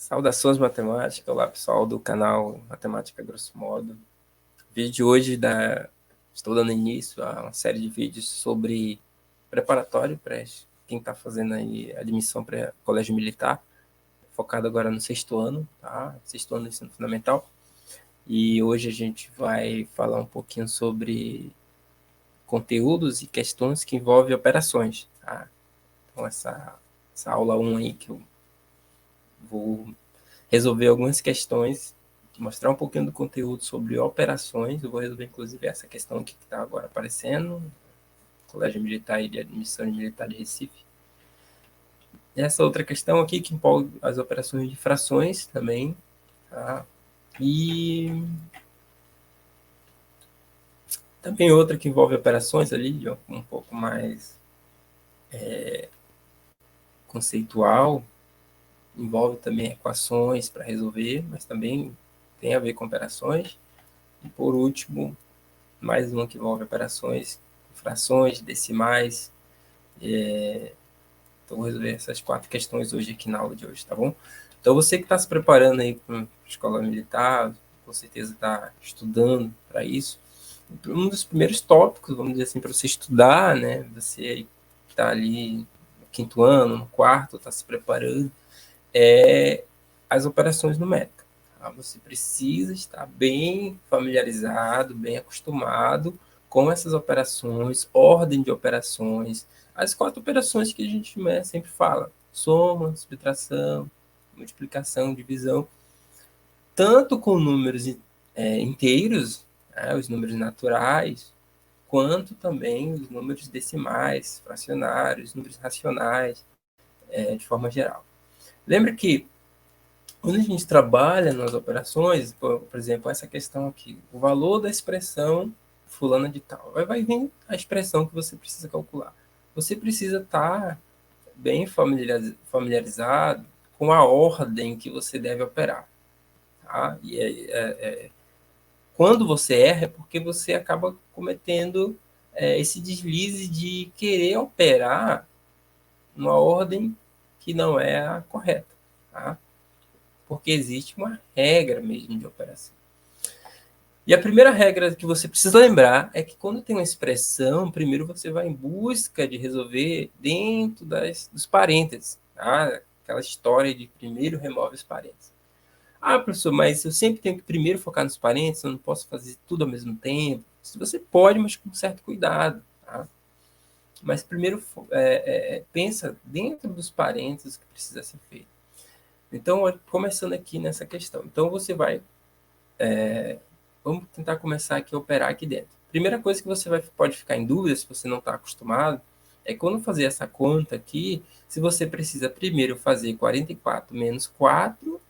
Saudações matemáticas, olá pessoal do canal Matemática Grosso Modo. O vídeo de hoje estou dando início a uma série de vídeos sobre preparatório para quem está fazendo aí admissão para colégio militar, focado agora no sexto ano, tá? Sexto ano do ensino fundamental. E hoje a gente vai falar um pouquinho sobre conteúdos e questões que envolvem operações, tá? Então essa aula 1 aí que eu vou resolver algumas questões, mostrar um pouquinho do conteúdo sobre operações. Eu vou resolver, inclusive, essa questão aqui que está agora aparecendo, Colégio Militar e de Admissão Militar de Recife. E essa outra questão aqui que envolve as operações de frações também, tá? E também outra que envolve operações ali, de um pouco mais conceitual, envolve também equações para resolver, mas também tem a ver com operações. E por último, mais uma que envolve operações, frações, decimais. Então, vou resolver essas 4 questões hoje aqui na aula de hoje, tá bom? Então, você que está se preparando aí para a escola militar, com certeza está estudando para isso. Um dos primeiros tópicos, vamos dizer assim, para você estudar, né? Você que está ali no quinto ano, no quarto, está se preparando, é as operações numéricas. Tá? Você precisa estar bem familiarizado, bem acostumado com essas operações, ordem de operações, as 4 operações que a gente sempre fala: soma, subtração, multiplicação, divisão, tanto com números inteiros, né, os números naturais, quanto também os números decimais, fracionários, números racionais, de forma geral. Lembra que quando a gente trabalha nas operações, por exemplo, essa questão aqui, o valor da expressão fulana de tal, vai vir a expressão que você precisa calcular. Você precisa estar bem familiarizado com a ordem que você deve operar. Tá? Quando você erra é porque você acaba cometendo esse deslize de querer operar numa ordem que não é a correta. Tá? Porque existe uma regra mesmo de operação. E a primeira regra que você precisa lembrar é que quando tem uma expressão, primeiro você vai em busca de resolver dentro dos parênteses. Tá? Aquela história de primeiro remove os parênteses. Ah, professor, mas eu sempre tenho que primeiro focar nos parênteses, eu não posso fazer tudo ao mesmo tempo. Você pode, mas com certo cuidado. Tá? Mas primeiro pensa dentro dos parênteses que precisa ser feito. Então, começando aqui nessa questão. Então, você vai vamos tentar começar aqui a operar aqui dentro. Primeira coisa que você pode ficar em dúvida, se você não está acostumado, é quando fazer essa conta aqui, se você precisa primeiro fazer 44 menos 4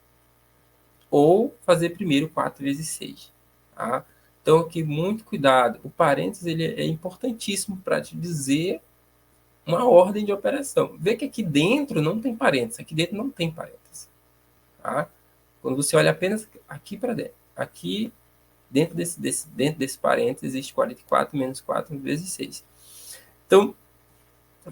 ou fazer primeiro 4 vezes 6. Tá? Então, aqui, muito cuidado. O parênteses ele é importantíssimo para te dizer uma ordem de operação. Vê que aqui dentro não tem parênteses. Aqui dentro não tem parênteses. Tá? Quando você olha apenas aqui para dentro. Aqui dentro desse parênteses existe 44 menos 4 vezes 6. Então,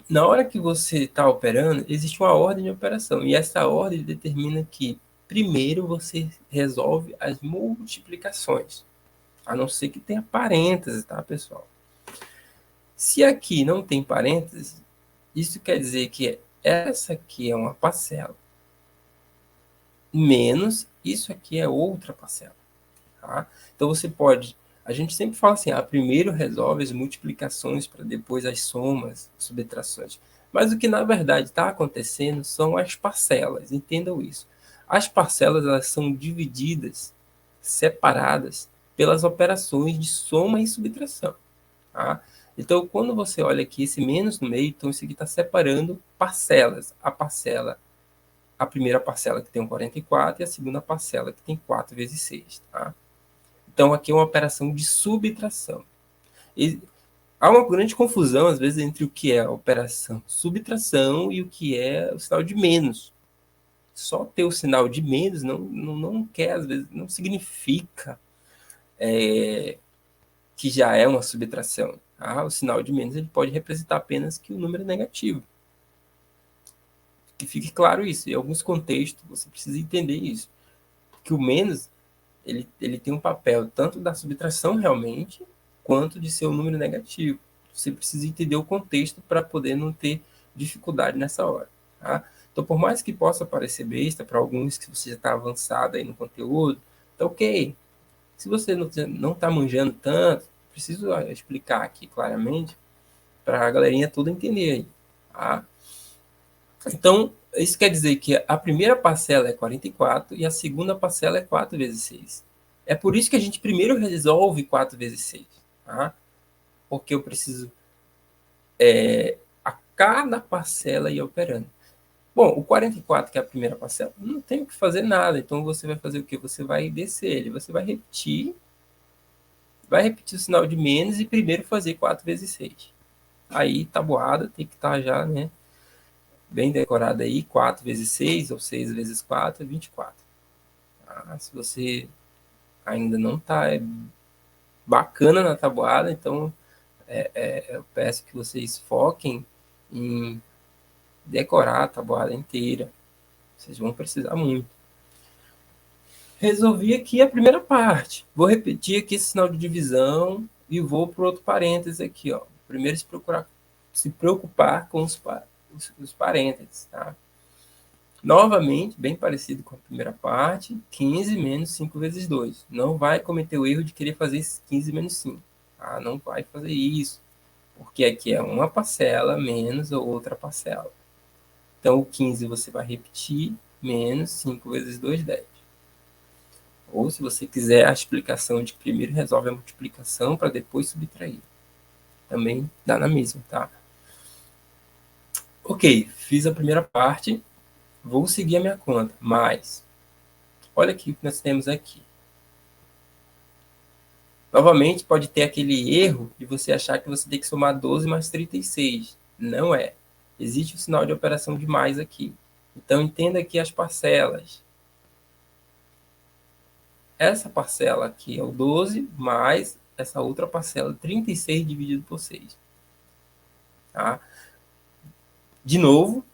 na hora que você está operando, existe uma ordem de operação. E essa ordem determina que, primeiro, você resolve as multiplicações. A não ser que tenha parênteses, tá, pessoal? Se aqui não tem parênteses, isso quer dizer que essa aqui é uma parcela, menos isso aqui é outra parcela. Tá? Então você pode, a gente sempre fala assim, primeiro resolve as multiplicações para depois as somas, subtrações. Mas o que na verdade está acontecendo são as parcelas, entendam isso. As parcelas elas são divididas, separadas pelas operações de soma e subtração. Tá? Então quando você olha aqui esse menos no meio, então isso aqui está separando parcelas. A primeira parcela que tem um 44 e a segunda parcela que tem 4 vezes 6. Tá? Então, aqui é uma operação de subtração. E há uma grande confusão, às vezes, entre o que é a operação de subtração e o que é o sinal de menos. Só ter o sinal de menos não quer, às vezes, não significa que já é uma subtração. O sinal de menos ele pode representar apenas que o número é negativo. Que fique claro isso. Em alguns contextos, você precisa entender isso. Que o menos, ele tem um papel tanto da subtração realmente, quanto de ser um número negativo. Você precisa entender o contexto para poder não ter dificuldade nessa hora. Tá? Então, por mais que possa parecer besta para alguns que você já está avançado aí no conteúdo, tá ok. Se você não está manjando tanto, preciso explicar aqui claramente para a galerinha toda entender aí. Tá? Então, isso quer dizer que a primeira parcela é 44 e a segunda parcela é 4 vezes 6. É por isso que a gente primeiro resolve 4 vezes 6. Tá? Porque eu preciso a cada parcela ir operando. Bom, o 44, que é a primeira parcela, não tem o que fazer nada. Então, você vai fazer o quê? Você vai descer ele. Você vai repetir o sinal de menos e primeiro fazer 4 vezes 6. Aí, tabuada, tem que estar já, né? Bem decorada aí, 4 vezes 6 ou 6 vezes 4 é 24. Tá? Se você ainda não está bacana na tabuada, então eu peço que vocês foquem em decorar a tabuada inteira. Vocês vão precisar muito. Resolvi aqui a primeira parte. Vou repetir aqui esse sinal de divisão e vou para o outro parênteses aqui. Ó. Primeiro se preocupar com os parênteses. Tá? Novamente, bem parecido com a primeira parte, 15 menos 5 vezes 2. Não vai cometer o erro de querer fazer 15 menos 5. Tá? Não vai fazer isso, porque aqui é uma parcela menos a outra parcela. Então, o 15 você vai repetir, menos 5 vezes 2, 10. Ou, se você quiser a explicação de que primeiro resolve a multiplicação para depois subtrair. Também dá na mesma, tá? Ok, fiz a primeira parte. Vou seguir a minha conta, mas olha aqui o que nós temos aqui. Novamente, pode ter aquele erro de você achar que você tem que somar 12 mais 36. Não é. Existe o sinal de operação de mais aqui. Então, entenda aqui as parcelas. Essa parcela aqui é o 12, mais essa outra parcela, 36 dividido por 6. Tá? De novo,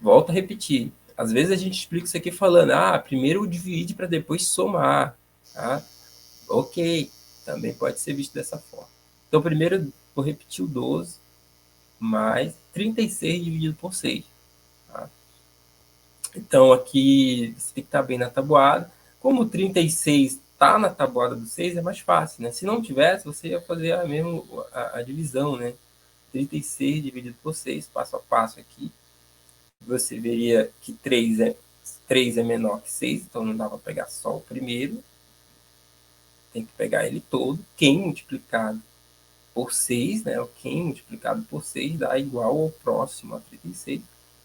volto a repetir. Às vezes a gente explica isso aqui falando, primeiro divide para depois somar. Tá? Ok, também pode ser visto dessa forma. Então, primeiro vou repetir o 12 mais 36 dividido por 6. Tá? Então, aqui você tem que estar bem na tabuada. Como 36 está na tabuada do 6, é mais fácil, né? Se não tivesse, você ia fazer a divisão, né? 36 dividido por 6, passo a passo aqui. Você veria que 3 é menor que 6, então não dá para pegar só o primeiro. Tem que pegar ele todo. Quem multiplicado por 6, né? O Qn multiplicado por 6 dá igual ao próximo a 36.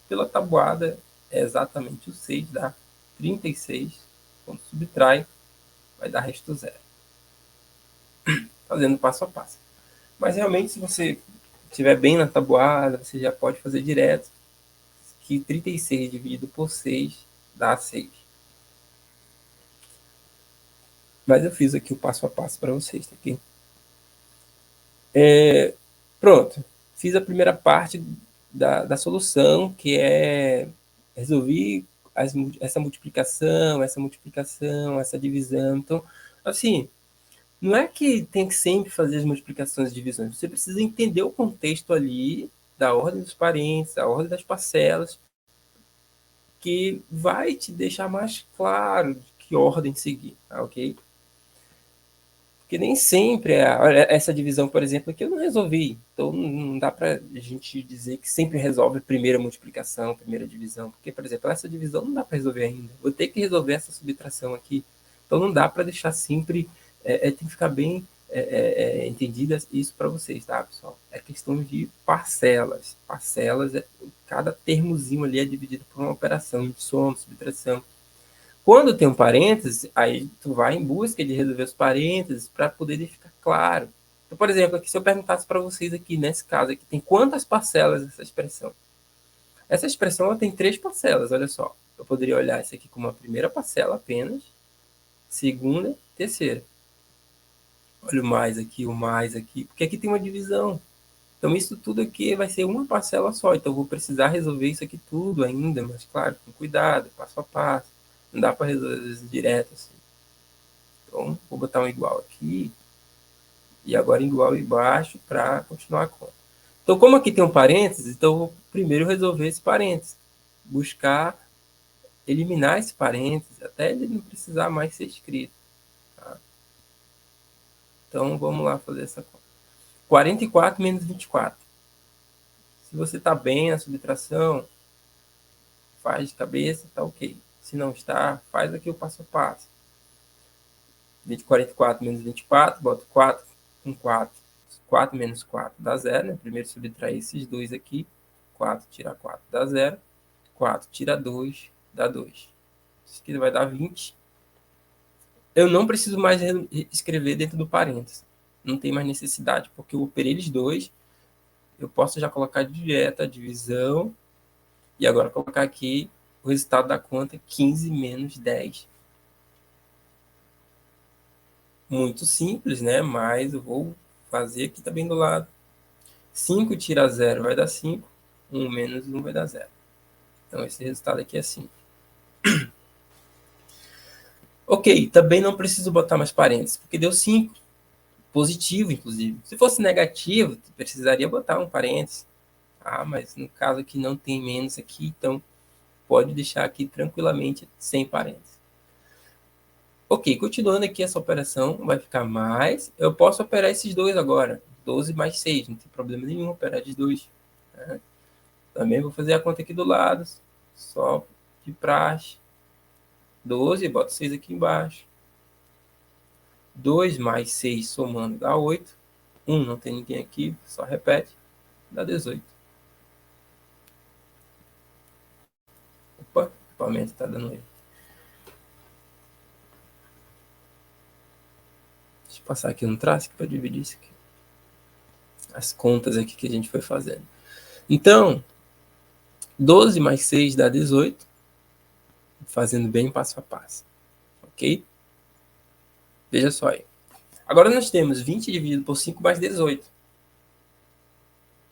Pela tabuada, é exatamente o 6, dá 36. Quando subtrai, vai dar resto zero. Fazendo passo a passo. Mas realmente, se você estiver bem na tabuada, você já pode fazer direto, que 36 dividido por 6 dá 6. Mas eu fiz aqui o passo a passo para vocês, tá aqui. Pronto. Fiz a primeira parte da solução, que é resolver essa multiplicação, essa divisão. Então, assim, não é que tem que sempre fazer as multiplicações e divisões. Você precisa entender o contexto ali, da ordem dos parênteses, da ordem das parcelas, que vai te deixar mais claro de que ordem seguir, tá, ok? Porque nem sempre essa divisão, por exemplo, aqui eu não resolvi. Então, não dá para a gente dizer que sempre resolve a primeira multiplicação, a primeira divisão. Porque, por exemplo, essa divisão não dá para resolver ainda. Vou ter que resolver essa subtração aqui. Então, não dá para deixar sempre... tem que ficar bem entendida isso para vocês, tá, pessoal? É questão de parcelas. Parcelas, cada termozinho ali é dividido por uma operação de soma, subtração. Quando tem um parênteses, aí tu vai em busca de resolver os parênteses para poder ficar claro. Então, por exemplo, aqui, se eu perguntasse para vocês aqui, nesse caso aqui, tem quantas parcelas essa expressão? Essa expressão ela tem 3 parcelas, olha só. Eu poderia olhar isso aqui como a primeira parcela apenas, segunda, terceira. Olha o mais aqui, porque aqui tem uma divisão. Então, isso tudo aqui vai ser uma parcela só. Então, eu vou precisar resolver isso aqui tudo ainda, mas, claro, com cuidado, passo a passo. Não dá para resolver direto assim. Então, vou botar um igual aqui. E agora igual embaixo para continuar a conta. Então, como aqui tem um parênteses, então eu vou primeiro resolver esse parênteses. Buscar eliminar esse parênteses, até ele não precisar mais ser escrito. Tá? Então, vamos lá fazer essa conta. 44 menos 24. Se você está bem na subtração, faz de cabeça, tá ok. Se não está, faz aqui o passo a passo. 44 menos 24, boto 4 com 4. 4 menos 4 dá 0, né? Primeiro subtrair esses dois aqui. 4 tira 4 dá 0. 4 tira 2 dá 2. Isso aqui vai dar 20. Eu não preciso mais escrever dentro do parênteses. Não tem mais necessidade, porque eu operei eles dois. Eu posso já colocar direto a divisão. E agora colocar aqui o resultado da conta 15 menos 10. Muito simples, né? Mas eu vou fazer aqui também do lado. 5 tira 0 vai dar 5. 1 menos 1 vai dar 0. Então, esse resultado aqui é 5. Ok, também não preciso botar mais parênteses, porque deu 5. Positivo, inclusive. Se fosse negativo, precisaria botar um parênteses. Ah, mas no caso aqui não tem menos aqui, então pode deixar aqui tranquilamente sem parênteses. Ok, continuando aqui essa operação, vai ficar mais. Eu posso operar esses dois agora. 12 mais 6, não tem problema nenhum operar de 2. Né? Também vou fazer a conta aqui do lado, só de praxe. 12, boto 6 aqui embaixo. 2 mais 6 somando dá 8. 1 não tem ninguém aqui, só repete, dá 18. Opa, o equipamento está dando erro. Deixa eu passar aqui no traço para dividir isso aqui. As contas aqui que a gente foi fazendo. Então, 12 mais 6 dá 18. Fazendo bem passo a passo. Ok? Veja só aí. Agora nós temos 20 dividido por 5 mais 18.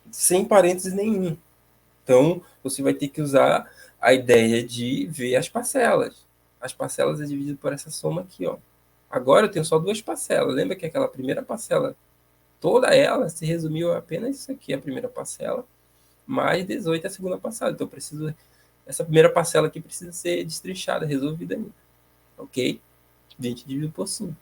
Sem parênteses nenhum. Então, você vai ter que usar a ideia de ver as parcelas. As parcelas é dividido por essa soma aqui, ó. Agora eu tenho só duas parcelas. Lembra que aquela primeira parcela, toda ela se resumiu a apenas isso aqui, a primeira parcela, mais 18 é a segunda parcela. Então, eu preciso, essa primeira parcela aqui precisa ser destrinchada, resolvida ainda. Ok? 20 dividido por 5.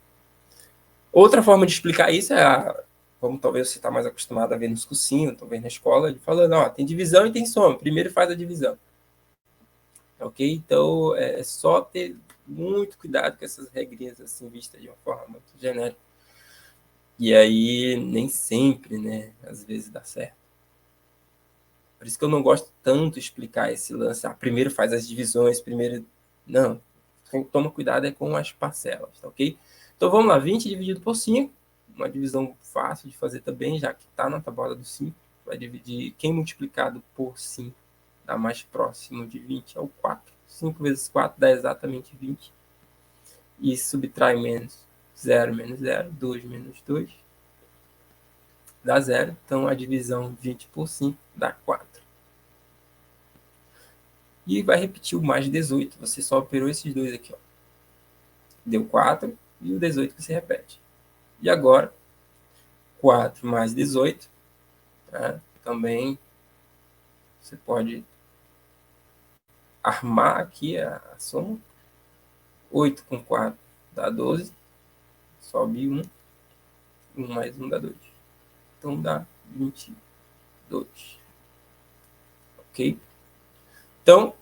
Outra forma de explicar isso é como talvez você está mais acostumado a ver nos cursinhos, talvez na escola, ele falando, ó, tem divisão e tem soma. Primeiro faz a divisão. Ok? Então, é só ter muito cuidado com essas regrinhas assim, vistas de uma forma muito genérica. E aí, nem sempre, né? Às vezes dá certo. Por isso que eu não gosto tanto de explicar esse lance. Primeiro faz as divisões, primeiro... Não. Quem toma cuidado é com as parcelas, tá ok? Então, vamos lá. 20 dividido por 5. Uma divisão fácil de fazer também, já que está na tabela do 5. Vai dividir quem multiplicado por 5 dá mais próximo de 20 é o 4. 5 vezes 4 dá exatamente 20. E subtrai menos 0 menos 0. 2 menos 2 dá 0. Então, a divisão 20 por 5 dá 4. E vai repetir o mais 18. Você só operou esses dois aqui, ó. Deu 4 e o 18 que se repete. E agora, 4 mais 18, né? Também você pode armar aqui a soma. 8 com 4 dá 12. Sobe 1. 1 mais 1 dá 2. Então dá 22. Ok? Então,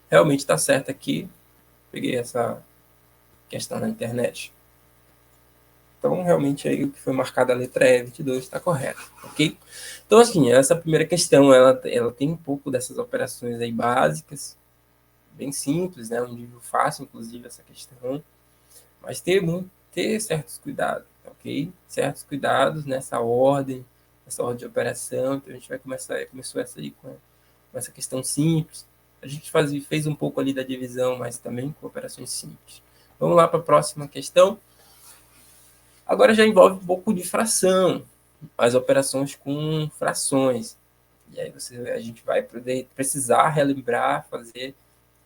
realmente está certo aqui. Peguei essa questão na internet. Então, realmente, aí o que foi marcado a letra E, 22, está correto, ok? Então, assim, essa primeira questão, ela tem um pouco dessas operações aí básicas, bem simples, né? Um nível fácil, inclusive, essa questão. Mas ter certos cuidados, ok? Certos cuidados nessa ordem de operação. Então, a gente vai começou essa aí com essa questão simples. A gente fez um pouco ali da divisão, mas também com operações simples. Vamos lá para a próxima questão. Agora já envolve um pouco de fração. as operações com frações. E aí a gente vai precisar relembrar, fazer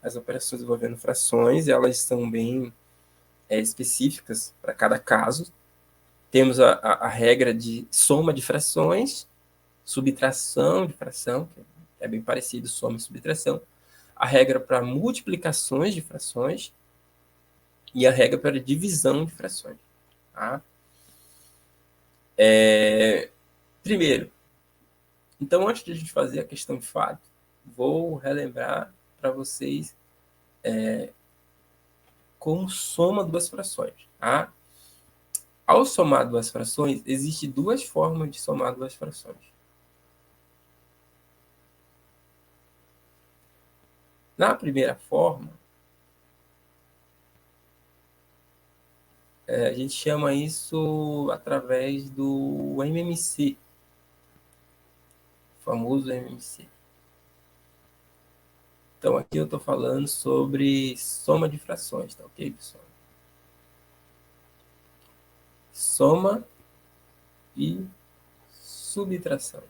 as operações envolvendo frações, elas são bem específicas para cada caso. Temos a regra de soma de frações, subtração de fração, que é bem parecido, soma e subtração, a regra para multiplicações de frações e a regra para divisão de frações. Tá? Primeiro, então, antes de a gente fazer a questão de fato, vou relembrar para vocês como soma duas frações. Tá? Ao somar duas frações, existem duas formas de somar duas frações. Na primeira forma, a gente chama isso através do MMC, o famoso MMC. Então, aqui eu estou falando sobre soma de frações, tá ok, pessoal? Soma e subtração.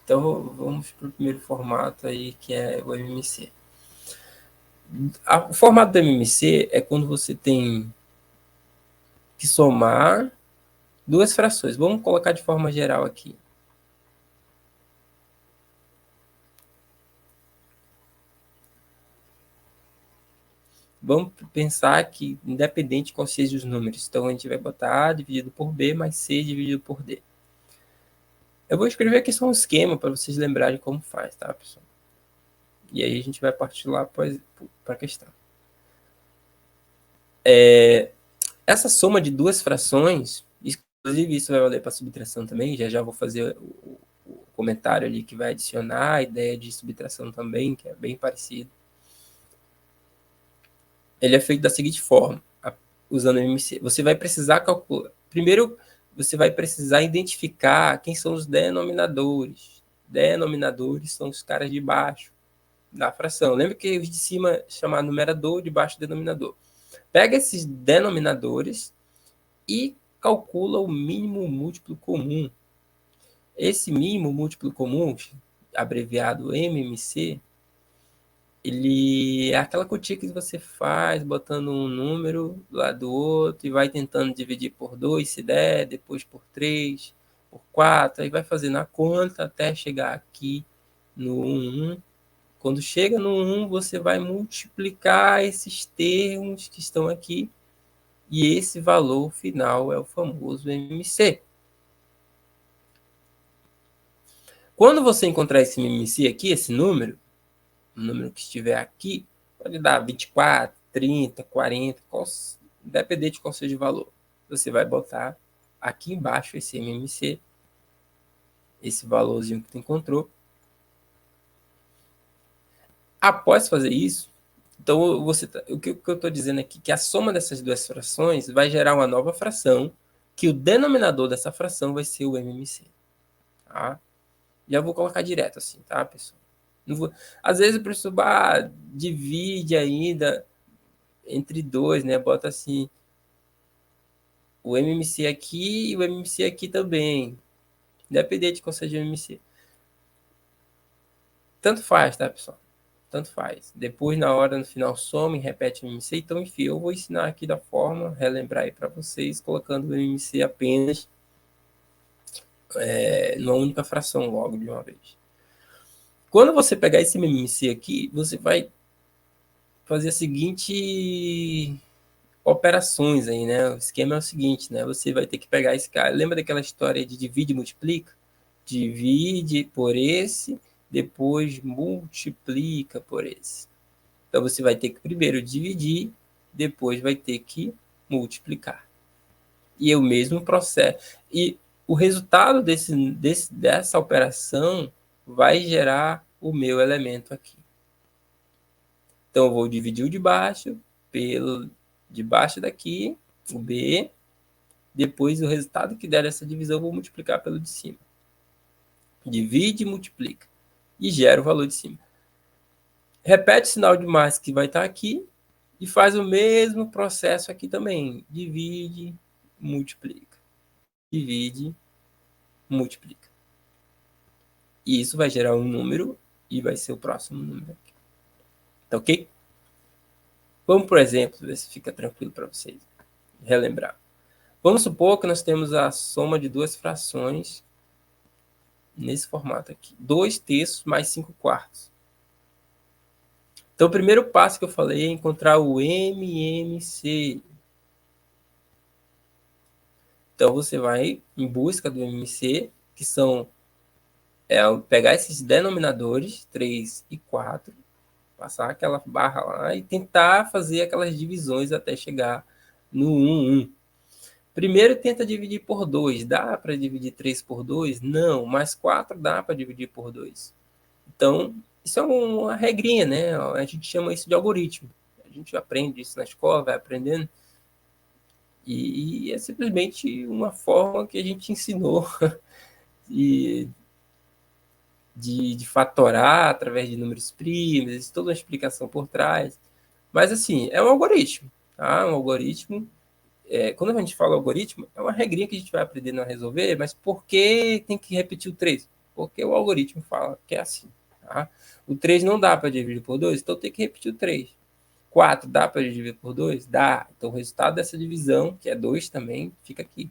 Então, vamos para o primeiro formato aí, que é o MMC. O formato do MMC é quando você tem que somar duas frações. Vamos colocar de forma geral aqui. Vamos pensar que, independente qual seja os números, então a gente vai botar A dividido por B mais C dividido por D. Eu vou escrever aqui só um esquema para vocês lembrarem como faz, tá, pessoal? E aí a gente vai partir lá para a questão. Essa soma de duas frações, inclusive isso vai valer para subtração também, já vou fazer o comentário ali que vai adicionar a ideia de subtração também, que é bem parecido. Ele é feito da seguinte forma, usando o MMC. Você vai precisar calcular. Primeiro, você vai precisar identificar quem são os denominadores. Denominadores são os caras de baixo da fração. Lembra que os de cima chamar numerador, de baixo denominador. Pega esses denominadores e calcula o mínimo múltiplo comum. Esse mínimo múltiplo comum, abreviado MMC, ele é aquela continha que você faz botando um número lá do outro e vai tentando dividir por 2 se der, depois por 3, por 4, aí vai fazendo a conta até chegar aqui no 1. Quando chega no 1, você vai multiplicar esses termos que estão aqui e esse valor final é o famoso MMC. Quando você encontrar esse MMC aqui, esse número, o número que estiver aqui, pode dar 24, 30, 40, independente de qual seja o valor. Você vai botar aqui embaixo esse MMC, esse valorzinho que tu encontrou. Após fazer isso, então o que eu estou dizendo aqui, que a soma dessas duas frações vai gerar uma nova fração, que o denominador dessa fração vai ser o MMC. Tá? Já vou colocar direto assim, tá, pessoal? Não vou... Às vezes o professor divide ainda entre dois, né? Bota assim, o MMC aqui e o MMC aqui também. Independente de qual seja o MMC. Tanto faz, tá, pessoal? Tanto faz. Depois, na hora, no final, soma e repete o MMC. Então, enfim, eu vou ensinar aqui da forma, relembrar aí para vocês, colocando o MMC apenas numa única fração logo de uma vez. Quando você pegar esse MMC aqui, você vai fazer a seguinte operações aí, né? O esquema é o seguinte, né? Você vai ter que pegar esse cara. Lembra daquela história de divide e multiplica? Divide por esse, depois multiplica por esse. Então você vai ter que primeiro dividir, depois vai ter que multiplicar. E é o mesmo processo. E o resultado dessa operação vai gerar o meu elemento aqui. Então eu vou dividir o de baixo pelo de baixo daqui, o B, depois o resultado que der dessa divisão eu vou multiplicar pelo de cima. Divide e multiplica. E gera o valor de cima. Repete o sinal de mais que vai estar aqui e faz o mesmo processo aqui também. Divide, multiplica. Divide, multiplica. E isso vai gerar um número e vai ser o próximo número aqui. Tá ok? Vamos, por exemplo, ver se fica tranquilo para vocês relembrar. Vamos supor que nós temos a soma de duas frações nesse formato aqui. 2/3 mais 5/4. Então, o primeiro passo que eu falei é encontrar o MMC. Então, você vai em busca do MMC, que são pegar esses denominadores, 3 e 4, passar aquela barra lá e tentar fazer aquelas divisões até chegar no 1, 1. Primeiro tenta dividir por 2. Dá para dividir 3 por 2? Não, mas 4 dá para dividir por 2. Então, isso é uma regrinha, né? A gente chama isso de algoritmo. A gente aprende isso na escola, vai aprendendo. E é simplesmente uma forma que a gente ensinou de fatorar através de números primos, toda uma explicação por trás. Mas, assim, é um algoritmo. Tá? Um algoritmo. Quando a gente fala algoritmo, é uma regrinha que a gente vai aprendendo a resolver, mas por que tem que repetir o 3? Porque o algoritmo fala que é assim. Tá? O 3 não dá para dividir por 2, então tem que repetir o 3. 4 dá para dividir por 2? Dá. Então o resultado dessa divisão, que é 2 também, fica aqui.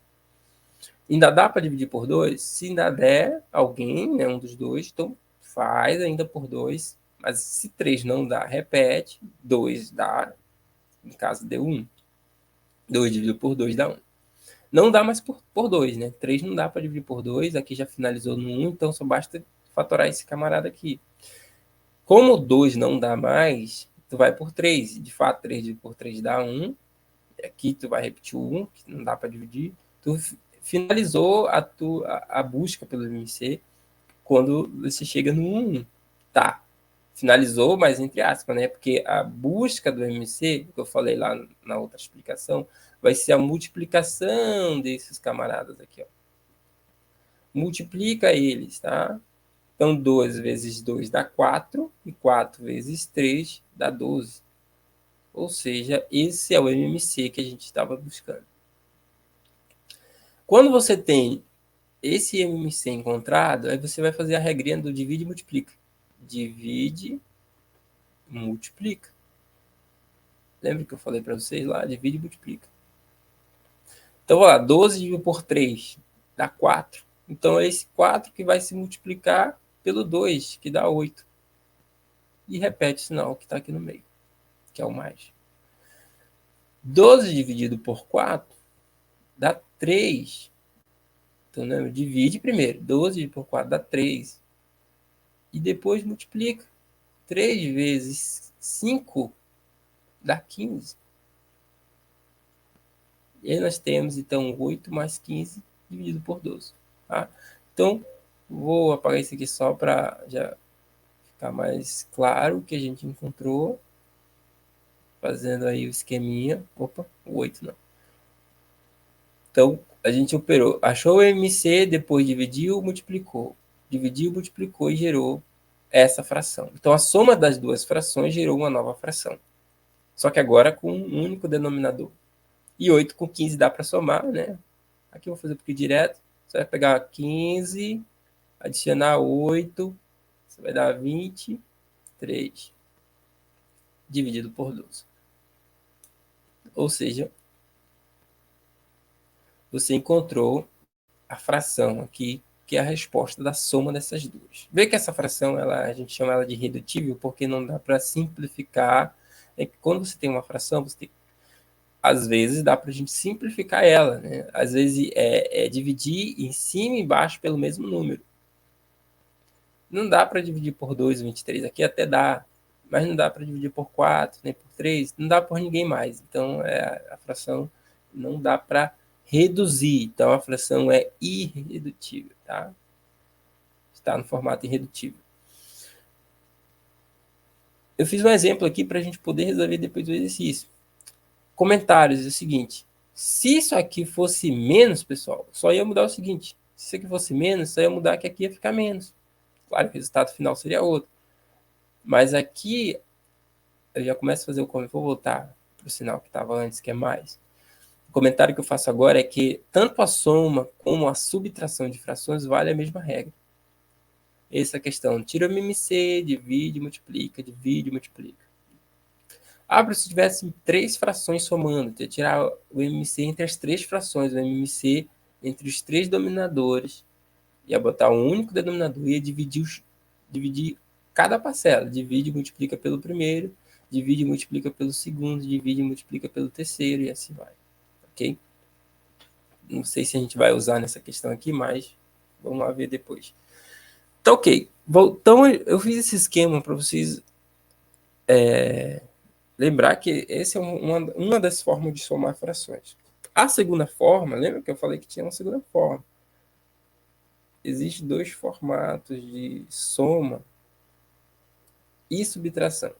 Ainda dá para dividir por 2? Se ainda der alguém, né, um dos dois, então faz ainda por 2. Mas se 3 não dá, repete. 2 dá, no caso deu 1. 2 dividido por 2 dá 1. Não dá mais por 2, né? 3 não dá para dividir por 2, aqui já finalizou no 1, então só basta fatorar esse camarada aqui. Como 2 não dá mais, tu vai por 3. De fato, 3 dividido por 3 dá 1. Aqui tu vai repetir o 1, que não dá para dividir. Tu finalizou a busca pelo MMC quando você chega no 1. Tá, finalizou, mas entre aspas, né? Porque a busca do MMC, que eu falei lá na outra explicação, vai ser a multiplicação desses camaradas aqui, ó. Multiplica eles, tá? Então, 2 vezes 2 dá 4, e 4 vezes 3 dá 12. Ou seja, esse é o MMC que a gente estava buscando. Quando você tem esse MMC encontrado, aí você vai fazer a regrinha do divide e multiplica. Divide, multiplica. Lembra que eu falei para vocês lá? Divide e multiplica. Então, vamos lá, 12 dividido por 3 dá 4. Então, é esse 4 que vai se multiplicar pelo 2, que dá 8. E repete o sinal que está aqui no meio, que é o mais. 12 dividido por 4 dá 3. Então, né, divide primeiro. 12 por 4 dá 3. E depois multiplica. 3 vezes 5 dá 15. E aí nós temos, então, 8 mais 15 dividido por 12. Tá? Então, vou apagar isso aqui só para já ficar mais claro o que a gente encontrou. Fazendo aí o esqueminha. Opa, o 8 não. Então, a gente operou. Achou o MC, depois dividiu, multiplicou. Dividiu, multiplicou e gerou essa fração. Então, a soma das duas frações gerou uma nova fração. Só que agora com um único denominador. E 8 com 15 dá para somar, né? Aqui eu vou fazer porque direto. Você vai pegar 15, adicionar 8, você vai dar 23, dividido por 12. Ou seja, você encontrou a fração aqui, que é a resposta da soma dessas duas. Vê que essa fração, a gente chama ela de redutível, porque não dá para simplificar. Quando você tem uma fração, às vezes dá para a gente simplificar ela, né? Às vezes é dividir em cima e embaixo pelo mesmo número. Não dá para dividir por 2, 23. Aqui até dá, mas não dá para dividir por 4, nem por 3. Não dá por ninguém mais. Então, a fração não dá para reduzir. Então, a fração é irredutível, tá? Está no formato irredutível. Eu fiz um exemplo aqui para a gente poder resolver depois do exercício. Comentários é o seguinte. Se isso aqui fosse menos, pessoal, só ia mudar o seguinte. Se isso aqui fosse menos, só ia mudar que aqui ia ficar menos. Claro que o resultado final seria outro. Mas aqui eu já começo a fazer o comentário. Vou voltar para o sinal que estava antes, que é mais. O comentário que eu faço agora é que tanto a soma como a subtração de frações vale a mesma regra. Essa questão, tira o MMC, divide, multiplica, divide, multiplica. Se tivesse três frações somando, tirar o MMC entre as três frações, o MMC entre os três dominadores, ia botar um único denominador e ia dividir cada parcela. Divide e multiplica pelo primeiro, divide e multiplica pelo segundo, divide e multiplica pelo terceiro e assim vai. Ok? Não sei se a gente vai usar nessa questão aqui, mas vamos lá ver depois. Tá ok. Então, eu fiz esse esquema para vocês lembrar que essa é uma das formas de somar frações. A segunda forma, lembra que eu falei que tinha uma segunda forma? Existem dois formatos de soma e subtração.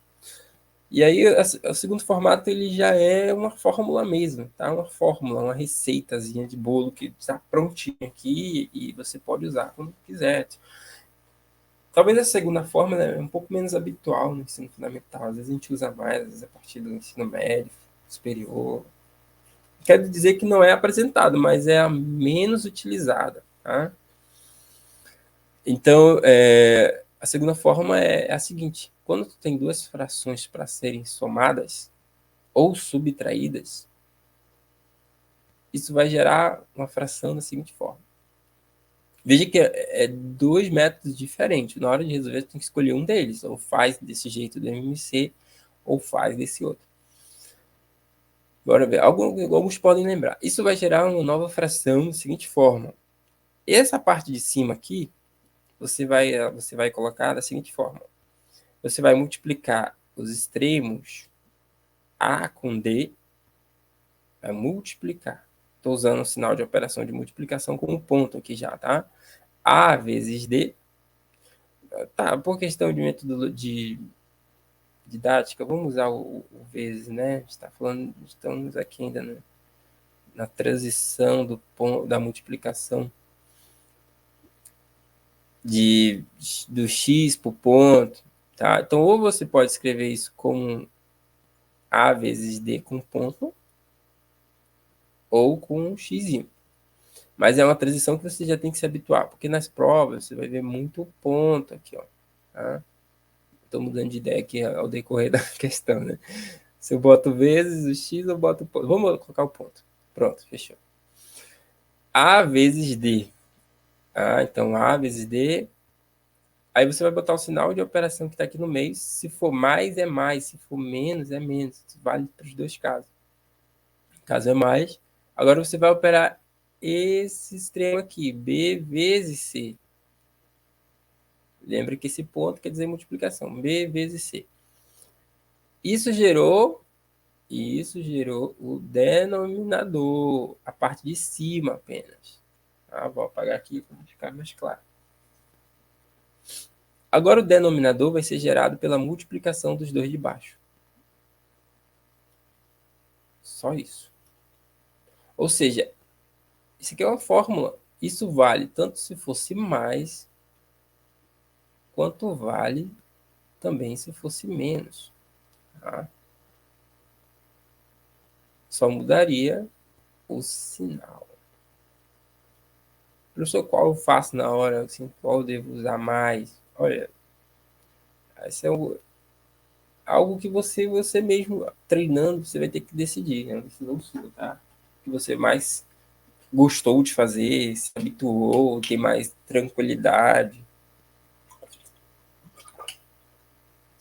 E aí, o segundo formato ele já é uma fórmula mesmo, tá? Uma fórmula, uma receitazinha de bolo que está prontinha aqui e você pode usar quando quiser. Talvez a segunda forma, né, é um pouco menos habitual no ensino fundamental. Às vezes a gente usa mais, às vezes a partir do ensino médio, superior. Quero dizer que não é apresentado, mas é a menos utilizada, tá? Então, a segunda forma é a seguinte: quando tu tem duas frações para serem somadas ou subtraídas, isso vai gerar uma fração da seguinte forma. Veja que é dois métodos diferentes. Na hora de resolver, você tem que escolher um deles. Ou faz desse jeito do MMC, ou faz desse outro. Bora ver. Alguns podem lembrar. Isso vai gerar uma nova fração da seguinte forma. Essa parte de cima aqui, você vai colocar da seguinte forma. Você vai multiplicar os extremos A com D, vai multiplicar. Estou usando o sinal de operação de multiplicação como ponto aqui já, tá? A vezes D. Tá, por questão de método de didática, vamos usar o vezes, né? Estamos aqui ainda na transição da multiplicação do x por ponto, tá? Então, ou você pode escrever isso como a vezes d com ponto, ou com um x. Mas é uma transição que você já tem que se habituar, porque nas provas você vai ver muito ponto aqui, ó. Tá? Estou mudando de ideia aqui ao decorrer da questão, né? Se eu boto vezes o x, eu boto ponto. Vamos colocar o ponto. Pronto, fechou. A vezes d. Então, A vezes d. Aí você vai botar o sinal de operação que está aqui no meio. Se for mais, é mais. Se for menos, é menos. Isso vale para os dois casos. Caso é mais. Agora você vai operar esse extremo aqui. B vezes C. Lembra que esse ponto quer dizer multiplicação. B vezes C. Isso gerou o denominador. A parte de cima apenas. Vou apagar aqui para ficar mais claro. Agora o denominador vai ser gerado pela multiplicação dos dois de baixo. Só isso. Ou seja, isso aqui é uma fórmula. Isso vale tanto se fosse mais, quanto vale também se fosse menos. Tá? Só mudaria o sinal. Professor, qual eu faço na hora? Assim, qual eu devo usar mais? Olha, isso é algo que você mesmo treinando, você vai ter que decidir. Né? Decisão sua, tá? O que você mais gostou de fazer, se habituou, tem mais tranquilidade.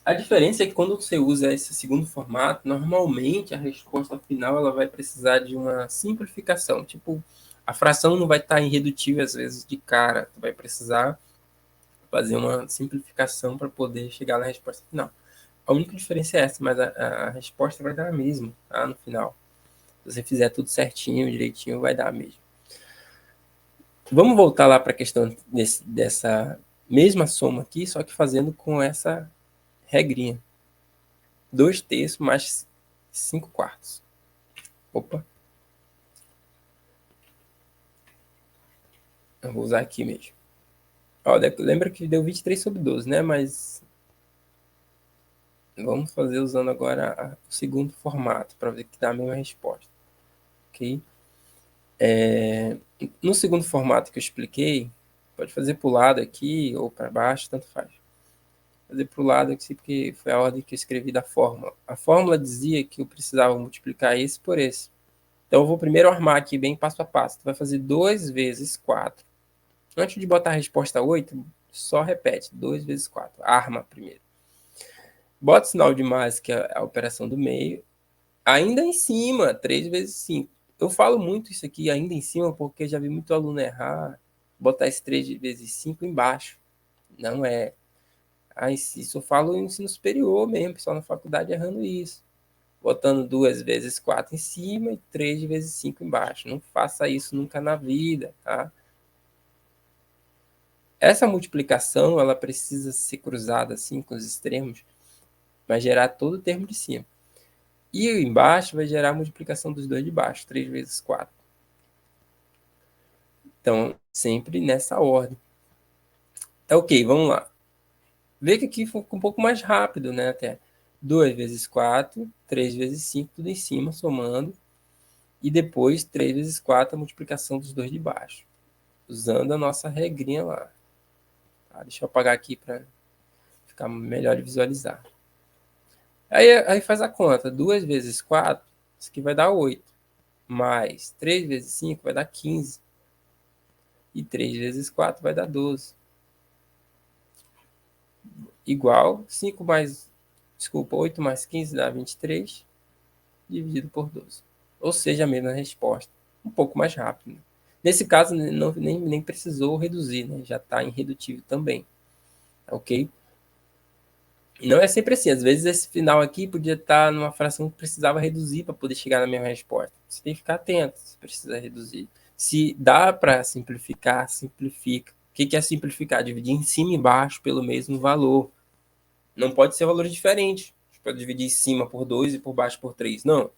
A diferença é que quando você usa esse segundo formato, normalmente a resposta final ela vai precisar de uma simplificação. Tipo, a fração não vai estar irredutível às vezes de cara, tu vai precisar fazer uma simplificação para poder chegar na resposta final. A única diferença é essa, mas a resposta vai dar a mesma, tá? No final. Se você fizer tudo certinho, direitinho, vai dar a mesma. Vamos voltar lá para a questão dessa mesma soma aqui, só que fazendo com essa regrinha. 2/3 mais 5/4. Opa. Eu vou usar aqui mesmo. Ó, lembra que deu 23/12, né? Mas Vamos fazer usando agora o segundo formato, para ver que dá a mesma resposta. Ok? No segundo formato que eu expliquei, pode fazer para o lado aqui ou para baixo, tanto faz. Fazer para o lado aqui, porque foi a ordem que eu escrevi da fórmula. A fórmula dizia que eu precisava multiplicar esse por esse. Então, eu vou primeiro armar aqui bem passo a passo. Tu vai fazer 2 vezes 4. Antes de botar a resposta 8, só repete. 2 vezes 4. Arma primeiro. Bota o sinal de mais, que é a operação do meio. Ainda em cima, 3 vezes 5. Eu falo muito isso aqui, ainda em cima, porque já vi muito aluno errar, botar esse 3 vezes 5 embaixo. Não é. Isso eu falo em ensino superior mesmo, pessoal na faculdade errando isso. Botando 2 vezes 4 em cima e 3 vezes 5 embaixo. Não faça isso nunca na vida, tá? Essa multiplicação, ela precisa ser cruzada assim com os extremos, vai gerar todo o termo de cima. E embaixo vai gerar a multiplicação dos dois de baixo, 3 vezes 4. Então, sempre nessa ordem. Tá ok, vamos lá. Vê que aqui ficou um pouco mais rápido, né? Até 2 vezes 4, 3 vezes 5, tudo em cima, somando. E depois 3 vezes 4, a multiplicação dos dois de baixo. Usando a nossa regrinha lá. Tá? Deixa eu apagar aqui para ficar melhor de visualizar. Aí faz a conta. 2 vezes 4, isso aqui vai dar 8. Mais 3 vezes 5 vai dar 15. E 3 vezes 4 vai dar 12. Igual 5 mais... Desculpa, 8 mais 15 dá 23. Dividido por 12. Ou seja, a mesma resposta. Um pouco mais rápido. Nesse caso, não, nem precisou reduzir, né? Já está irredutível também. Ok? E não é sempre assim. Às vezes esse final aqui podia estar numa fração que precisava reduzir para poder chegar na mesma resposta. Você tem que ficar atento se precisa reduzir. Se dá para simplificar, simplifica. O que é simplificar? Dividir em cima e embaixo pelo mesmo valor. Não pode ser valores diferentes. Você pode dividir em cima por 2 e por baixo por 3. Não.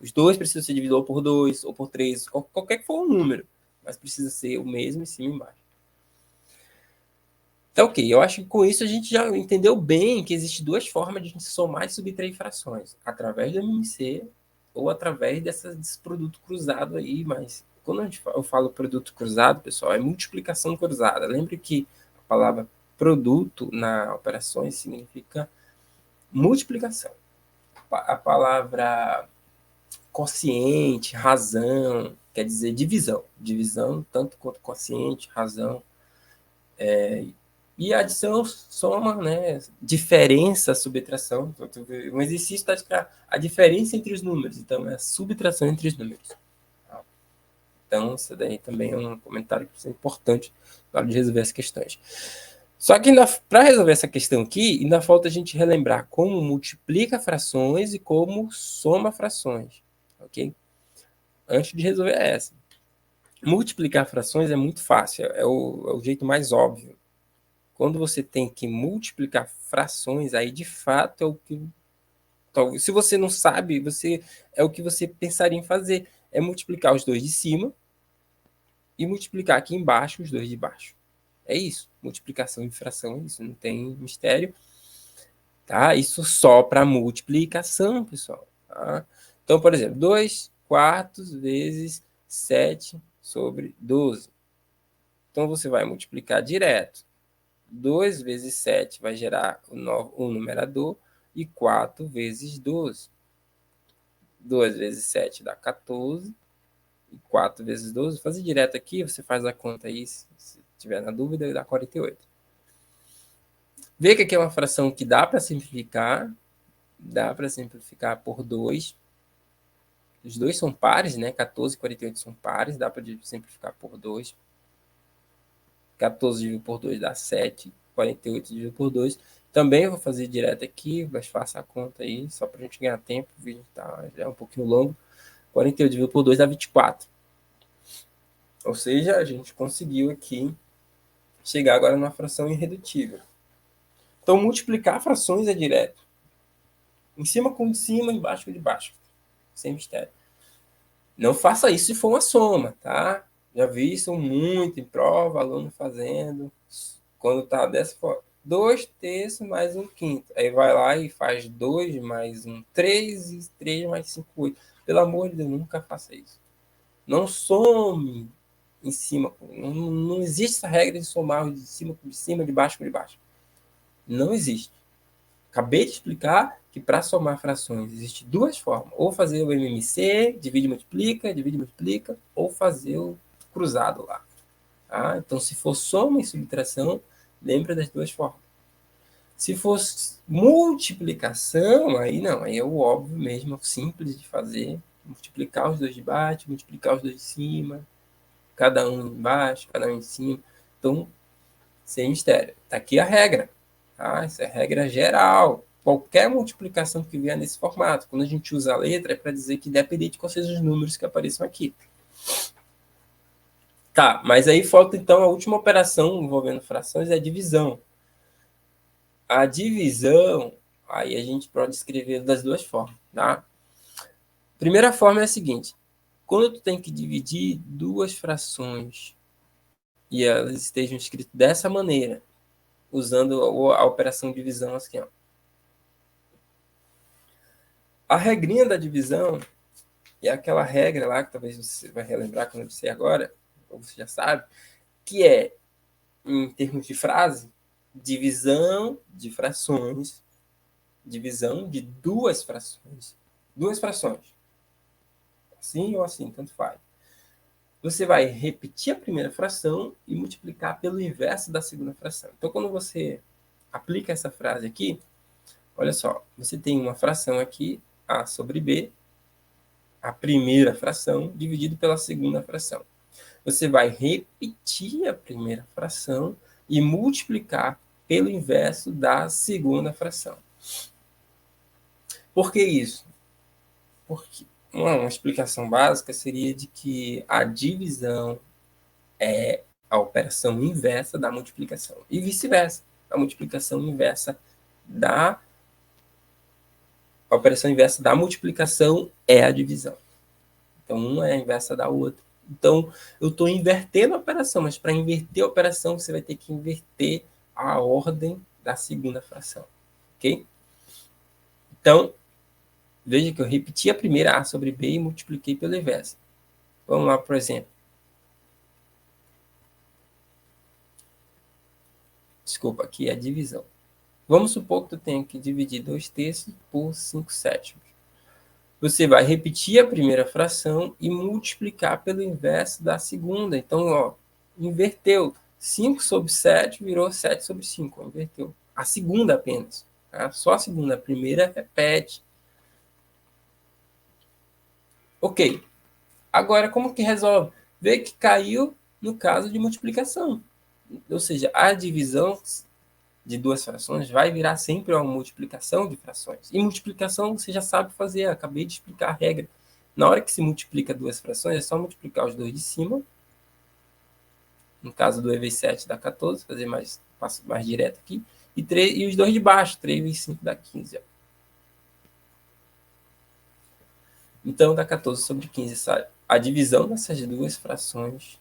Os dois precisam ser divididos por 2 ou por 3, qualquer que for o número. Mas precisa ser o mesmo em cima e embaixo. Então, ok, eu acho que com isso a gente já entendeu bem que existem duas formas de a gente somar e subtrair frações. Através do MMC ou através desse produto cruzado aí. Mas quando eu falo produto cruzado, pessoal, é multiplicação cruzada. Lembre que a palavra produto na operações significa multiplicação. A palavra quociente, razão, quer dizer divisão. Divisão, tanto quanto quociente, razão. E adição, soma, né? Diferença, subtração. Um exercício está escrito a diferença entre os números. Então, é a subtração entre os números. Então, isso daí também é um comentário que é importante na hora de resolver as questões. Só que para resolver essa questão aqui, ainda falta a gente relembrar como multiplica frações e como soma frações. Ok? Antes de resolver essa. Multiplicar frações é muito fácil, é o jeito mais óbvio. Quando você tem que multiplicar frações, aí de fato é o que... Se você não sabe, é o que você pensaria em fazer. É multiplicar os dois de cima e multiplicar aqui embaixo os dois de baixo. É isso. Multiplicação e fração é isso. Não tem mistério. Tá? Isso só para multiplicação, pessoal. Tá? Então, por exemplo, 2 quartos vezes 7 sobre 12. Então, você vai multiplicar direto. 2 vezes 7 vai gerar o numerador e 4 vezes 12. 2 vezes 7 dá 14. E 4 vezes 12, fazer direto aqui, você faz a conta aí, se tiver na dúvida, dá 48. Vê que aqui é uma fração que dá para simplificar por 2. Os dois são pares, né? 14 e 48 são pares, dá para simplificar por 2. 14 dividido por 2 dá 7. 48 dividido por 2. Também vou fazer direto aqui, mas faça a conta aí, só para a gente ganhar tempo. O vídeo tá, já é um pouquinho longo. 48 dividido por 2 dá 24. Ou seja, a gente conseguiu aqui chegar agora numa fração irredutível. Então, multiplicar frações é direto. Em cima com de cima, embaixo com de baixo. Sem mistério. Não faça isso se for uma soma, tá? Já vi isso muito em prova, aluno fazendo. Quando tá dessa forma. 2 terços mais 1 quinto. Aí vai lá e faz 2 mais 1, 3, e 3 mais 5, 8. Pelo amor de Deus, nunca faça isso. Não some em cima. Não existe essa regra de somar de cima, de baixo por baixo. Não existe. Acabei de explicar que para somar frações existem duas formas. Ou fazer o MMC, divide e multiplica, ou fazer o cruzado lá. Tá? Então, se for soma e subtração, lembra das duas formas. Se for multiplicação, aí não, aí é o óbvio mesmo, simples de fazer. Multiplicar os dois de baixo, multiplicar os dois de cima, cada um embaixo, cada um em cima. Então, sem mistério. Está aqui a regra. Tá? Essa é a regra geral. Qualquer multiplicação que vier nesse formato, quando a gente usa a letra, é para dizer que independente de quais sejam os números que apareçam aqui. Tá, mas aí falta então a última operação envolvendo frações, é a divisão. A divisão, aí a gente pode escrever das duas formas, tá? Primeira forma é a seguinte: quando tu tem que dividir duas frações e elas estejam escritas dessa maneira, usando a operação divisão assim, ó. A regrinha da divisão é aquela regra lá que talvez você vai relembrar quando eu disser agora, ou você já sabe, que é, em termos de frase, divisão de frações, divisão de duas frações. Duas frações. Assim ou assim, tanto faz. Você vai repetir a primeira fração e multiplicar pelo inverso da segunda fração. Então, quando você aplica essa frase aqui, olha só, você tem uma fração aqui, A sobre B, a primeira fração, dividido pela segunda fração. Você vai repetir a primeira fração e multiplicar pelo inverso da segunda fração. Por que isso? Porque uma explicação básica seria de que a divisão é a operação inversa da multiplicação. E vice-versa. A multiplicação inversa da a operação inversa da multiplicação é a divisão. Então, uma é a inversa da outra. Então, eu estou invertendo a operação, mas para inverter a operação, você vai ter que inverter a ordem da segunda fração. Ok? Então, veja que eu repeti a primeira A sobre B e multipliquei pelo inverso. Vamos lá, por exemplo. Desculpa, aqui é a divisão. Vamos supor que tu tenha que dividir 2 terços por 5 sétimos. Você vai repetir a primeira fração e multiplicar pelo inverso da segunda. Então, ó, inverteu. 5 sobre 7 virou 7 sobre 5. Ó, inverteu. A segunda apenas. Tá? Só a segunda. A primeira repete. Ok. Agora, como que resolve? Vê que caiu no caso de multiplicação. Ou seja, a divisão de duas frações vai virar sempre uma multiplicação de frações. E multiplicação você já sabe fazer, acabei de explicar a regra. Na hora que se multiplica duas frações, é só multiplicar os dois de cima. No caso do E vezes 7 dá 14, fazer mais, passo mais direto aqui. E os dois de baixo, 3 vezes 5 dá 15. Ó. Então dá 14 sobre 15, sabe? A divisão dessas duas frações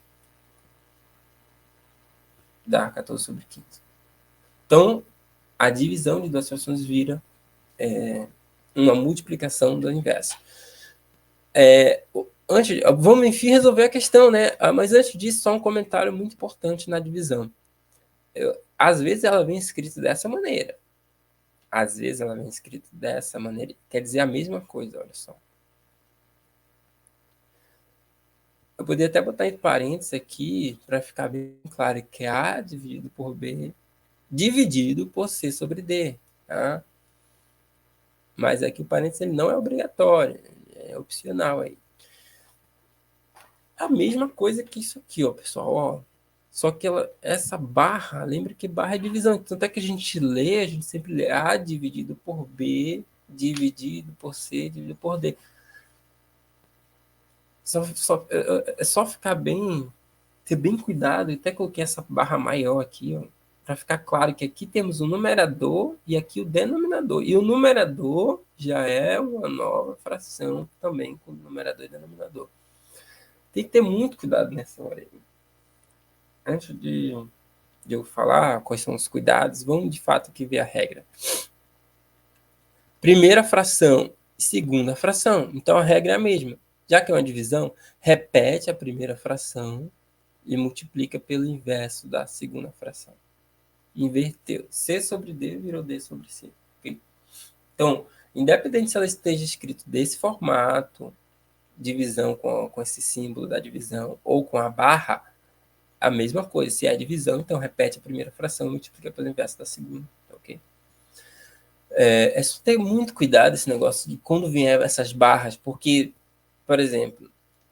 dá 14 sobre 15. Então, a divisão de duas frações vira uma multiplicação do inverso. Vamos, enfim, resolver a questão, né? Mas antes disso, só um comentário muito importante na divisão. Às vezes ela vem escrita dessa maneira. Às vezes ela vem escrita dessa maneira. Quer dizer a mesma coisa, olha só. Eu poderia até botar entre parênteses aqui, para ficar bem claro, que é A dividido por B, dividido por C sobre D. Tá? Mas aqui o parênteses ele não é obrigatório, é opcional aí. A mesma coisa que isso aqui, ó, pessoal, ó. Só que essa barra, lembra que barra é divisão. Tanto é que a gente lê, a gente sempre lê A dividido por B, dividido por C, dividido por D. É só ficar bem, ter bem cuidado. Eu até coloquei essa barra maior aqui, ó, para ficar claro que aqui temos o numerador e aqui o denominador. E o numerador já é uma nova fração também com numerador e denominador. Tem que ter muito cuidado nessa hora aí. Antes de de eu falar quais são os cuidados, vamos de fato aqui ver a regra. Primeira fração e segunda fração. Então a regra é a mesma. Já que é uma divisão, repete a primeira fração e multiplica pelo inverso da segunda fração. Inverteu. C sobre D virou D sobre C. Okay? Então, independente se ela esteja escrito desse formato, divisão com esse símbolo da divisão, ou com a barra, a mesma coisa. Se é a divisão, então repete a primeira fração e multiplica pelo inverso da segunda. Ok? É só ter muito cuidado esse negócio de quando vier essas barras, porque, por exemplo,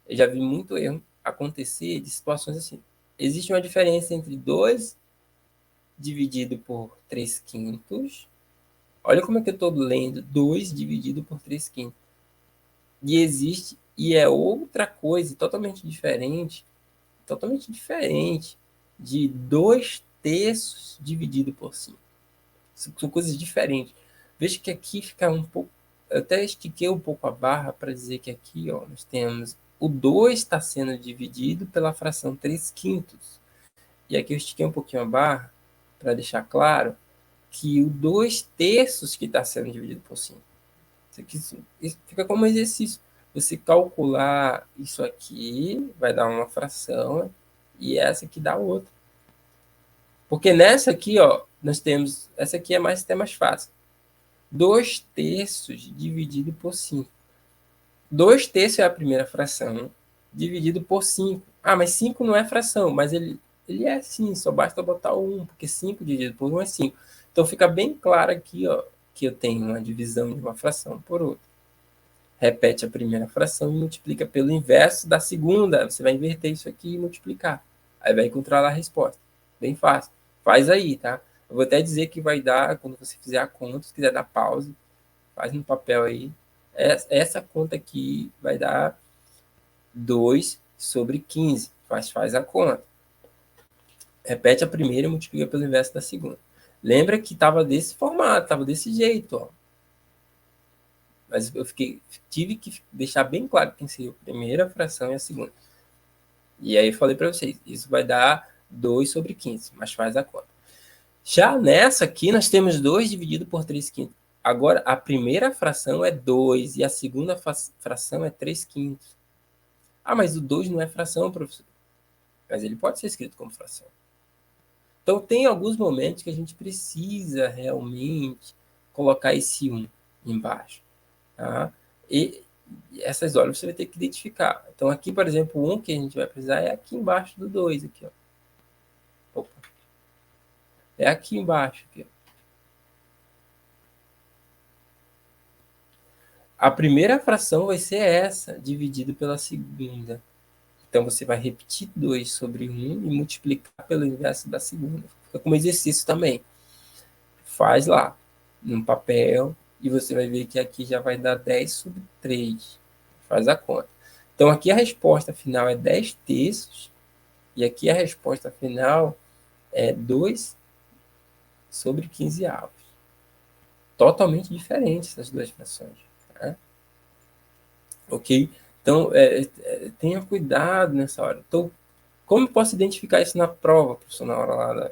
eu já vi muito erro acontecer de situações assim. Existe uma diferença entre 2 dividido por 3 quintos. Olha como é que eu estou lendo 2 dividido por 3 quintos. E existe, e é outra coisa totalmente diferente de 2 terços dividido por 5. São coisas diferentes. Veja que aqui fica um pouco. Eu até estiquei um pouco a barra para dizer que aqui ó, nós temos o 2 está sendo dividido pela fração 3 quintos. E aqui eu estiquei um pouquinho a barra para deixar claro que o 2 terços que está sendo dividido por 5. Isso fica como exercício. Você calcular isso aqui vai dar uma fração e essa aqui dá outra. Porque nessa aqui, ó, nós temos. Essa aqui é até mais fácil. 2 terços dividido por 5. 2 terços é a primeira fração, dividido por 5. Ah, mas 5 não é fração, mas ele é sim, só basta botar o 1, porque 5 dividido por 1 é 5. Então fica bem claro aqui, ó, que eu tenho uma divisão de uma fração por outra. Repete a primeira fração e multiplica pelo inverso da segunda. Você vai inverter isso aqui e multiplicar. Aí vai encontrar lá a resposta. Bem fácil. Faz aí, tá? Eu vou até dizer que vai dar, quando você fizer a conta, se quiser dar pause, faz no papel aí. Essa conta aqui vai dar 2 sobre 15. Faz a conta. Repete a primeira e multiplica pelo inverso da segunda. Lembra que estava desse formato, estava desse jeito, ó. Mas eu tive que deixar bem claro quem seria a primeira fração e a segunda. E aí eu falei para vocês, isso vai dar 2 sobre 15, mas faz a conta. Já nessa aqui, nós temos 2 dividido por 3 quintos. Agora, a primeira fração é 2 e a segunda fração é 3 quintos. Ah, mas o 2 não é fração, professor. Mas ele pode ser escrito como fração. Então, tem alguns momentos que a gente precisa realmente colocar esse 1 embaixo. Tá? E essas horas você vai ter que identificar. Então, aqui, por exemplo, o 1 que a gente vai precisar é aqui embaixo do 2. Aqui, ó. Opa. É aqui embaixo. Aqui, ó. A primeira fração vai ser essa, dividido pela segunda. Então, você vai repetir 2 sobre 1 e multiplicar pelo inverso da segunda. Fica como exercício também. Faz lá, no papel, e você vai ver que aqui já vai dar 10 sobre 3. Faz a conta. Então, aqui a resposta final é 10 terços, e aqui a resposta final é 2 sobre 15 avos. Totalmente diferentes essas duas frações. Tá? Ok? Então, tenha cuidado nessa hora. Então, como eu posso identificar isso na prova, professor, na hora lá?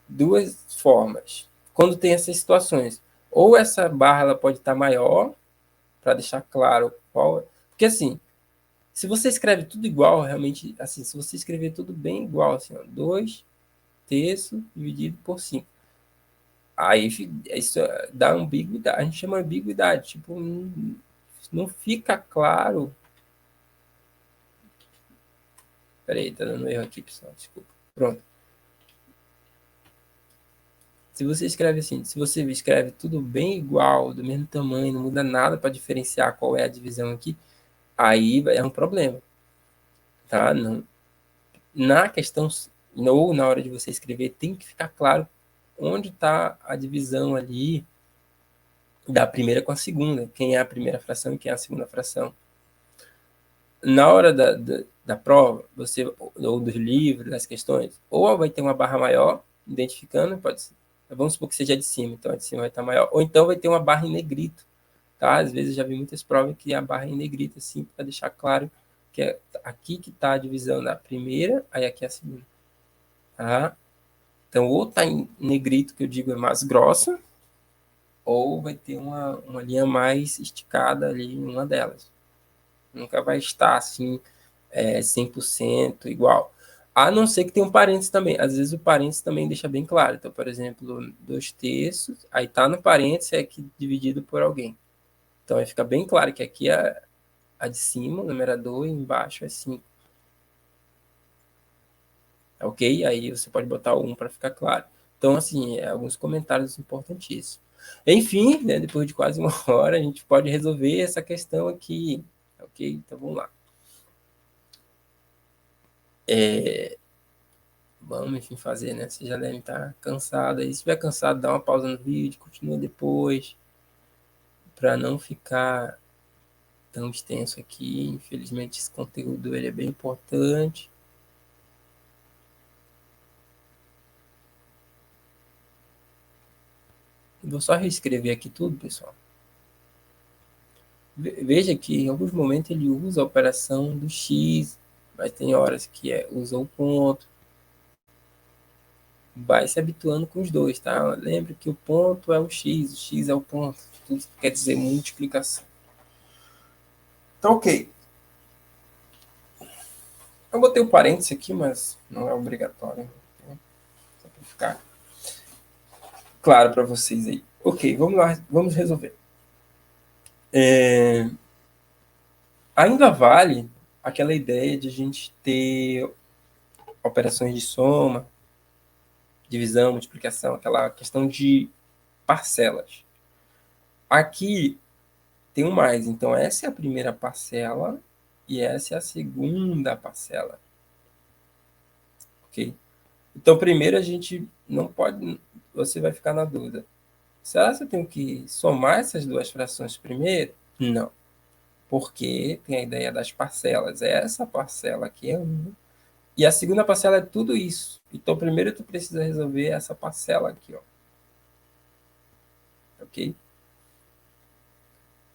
Duas formas. Quando tem essas situações. Ou essa barra ela pode estar maior, para deixar claro qual é. Porque assim, se você escreve tudo igual, realmente, assim, se você escrever tudo bem igual, assim, 2 terços dividido por 5. Aí isso dá ambiguidade. A gente chama ambiguidade. Tipo, não fica claro. Peraí, tá dando erro aqui, pessoal. Desculpa. Pronto. Se você escreve assim, se você escreve tudo bem igual, do mesmo tamanho, não muda nada para diferenciar qual é a divisão aqui, aí é um problema. Tá? Não, na questão, ou na hora de você escrever, tem que ficar claro onde está a divisão ali da primeira com a segunda, quem é a primeira fração e quem é a segunda fração. Na hora da prova, você, ou dos livros, das questões, ou vai ter uma barra maior, identificando, pode ser, vamos supor que seja de cima, então a de cima vai estar maior, ou então vai ter uma barra em negrito, tá? Às vezes eu já vi muitas provas que a barra é em negrito, assim, para deixar claro que é aqui que está a divisão da primeira, aí aqui é a segunda, tá? Então, ou está em negrito, que eu digo é mais grossa, ou vai ter uma linha mais esticada ali em uma delas. Nunca vai estar assim 100% igual. A não ser que tenha um parênteses também. Às vezes o parênteses também deixa bem claro. Então, por exemplo, 2/3, aí tá no parênteses é que dividido por alguém. Então aí fica bem claro que aqui é a de cima, o numerador, e embaixo é 5. Ok? Aí você pode botar o 1 para ficar claro. Então, assim, alguns comentários importantíssimos. Enfim, né, depois de quase uma hora, a gente pode resolver essa questão aqui. Ok? Então vamos lá. Vamos, enfim, fazer, né? Você já deve estar cansado aí. Se estiver cansado, dá uma pausa no vídeo, continua depois, para não ficar tão extenso aqui. Infelizmente, esse conteúdo ele é bem importante. Vou só reescrever aqui tudo, pessoal. Veja que em alguns momentos ele usa a operação do x, mas tem horas que usa o ponto. Vai se habituando com os dois, tá? Lembre que o ponto é o x é o ponto. Tudo quer dizer multiplicação. Então, ok. Eu botei o parênteses aqui, mas não é obrigatório. Né? Só para ficar claro para vocês aí. Ok, vamos lá, vamos resolver. Ainda vale aquela ideia de a gente ter operações de soma, divisão, multiplicação, aquela questão de parcelas. Aqui tem um mais, então essa é a primeira parcela e essa é a segunda parcela. Ok? Então, primeiro a gente não pode, você vai ficar na dúvida. Será que eu tenho que somar essas duas frações primeiro? Não, porque tem a ideia das parcelas. Essa parcela aqui é 1, e a segunda parcela é tudo isso. Então, primeiro tu precisa resolver essa parcela aqui, ó. Ok?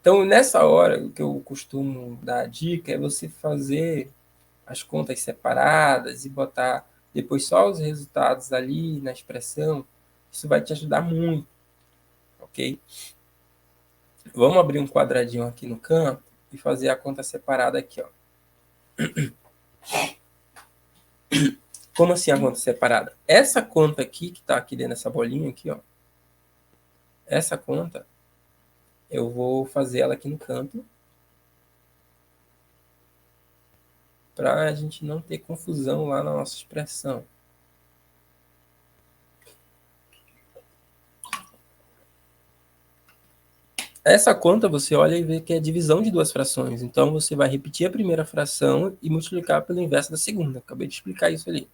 Então, nessa hora, o que eu costumo dar a dica é você fazer as contas separadas e botar depois só os resultados ali na expressão. Isso vai te ajudar muito, ok? Vamos abrir um quadradinho aqui no canto e fazer a conta separada aqui, ó. Como assim a conta separada? Essa conta aqui, que está aqui dentro dessa bolinha aqui, ó. Essa conta, eu vou fazer ela aqui no canto, para a gente não ter confusão lá na nossa expressão. Essa conta você olha e vê que é divisão de duas frações. Então, você vai repetir a primeira fração e multiplicar pelo inverso da segunda. Acabei de explicar isso ali.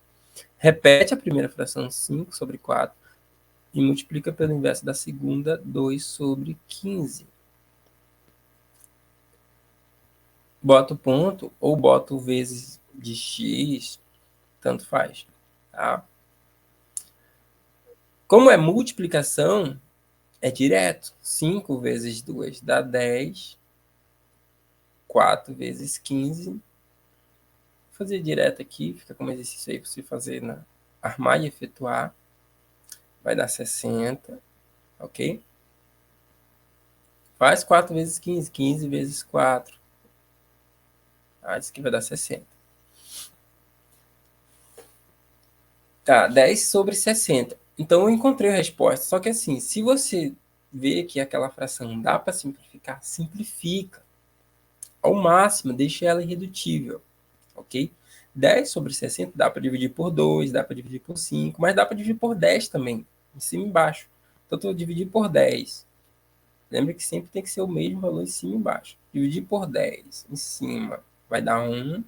Repete a primeira fração, 5/4, e multiplica pelo inverso da segunda, 2/15. Bota o ponto ou bota o vezes de x, tanto faz. Tá? Como é multiplicação, é direto. 5 vezes 2 dá 10. 4 vezes 15. Vou fazer direto aqui, fica como exercício aí para você fazer armar e efetuar. Vai dar 60, ok? Faz 4 vezes 15, 15 vezes 4. Isso aqui vai dar 60. Tá, 10/60. Então eu encontrei a resposta. Só que assim, se você vê que aquela fração dá para simplificar, simplifica. Ao máximo, deixa ela irredutível, ok? 10/60 dá para dividir por 2, dá para dividir por 5, mas dá para dividir por 10 também, em cima e embaixo. Então, eu vou dividir por 10. Lembra que sempre tem que ser o mesmo valor em cima e embaixo. Dividir por 10 em cima vai dar 1.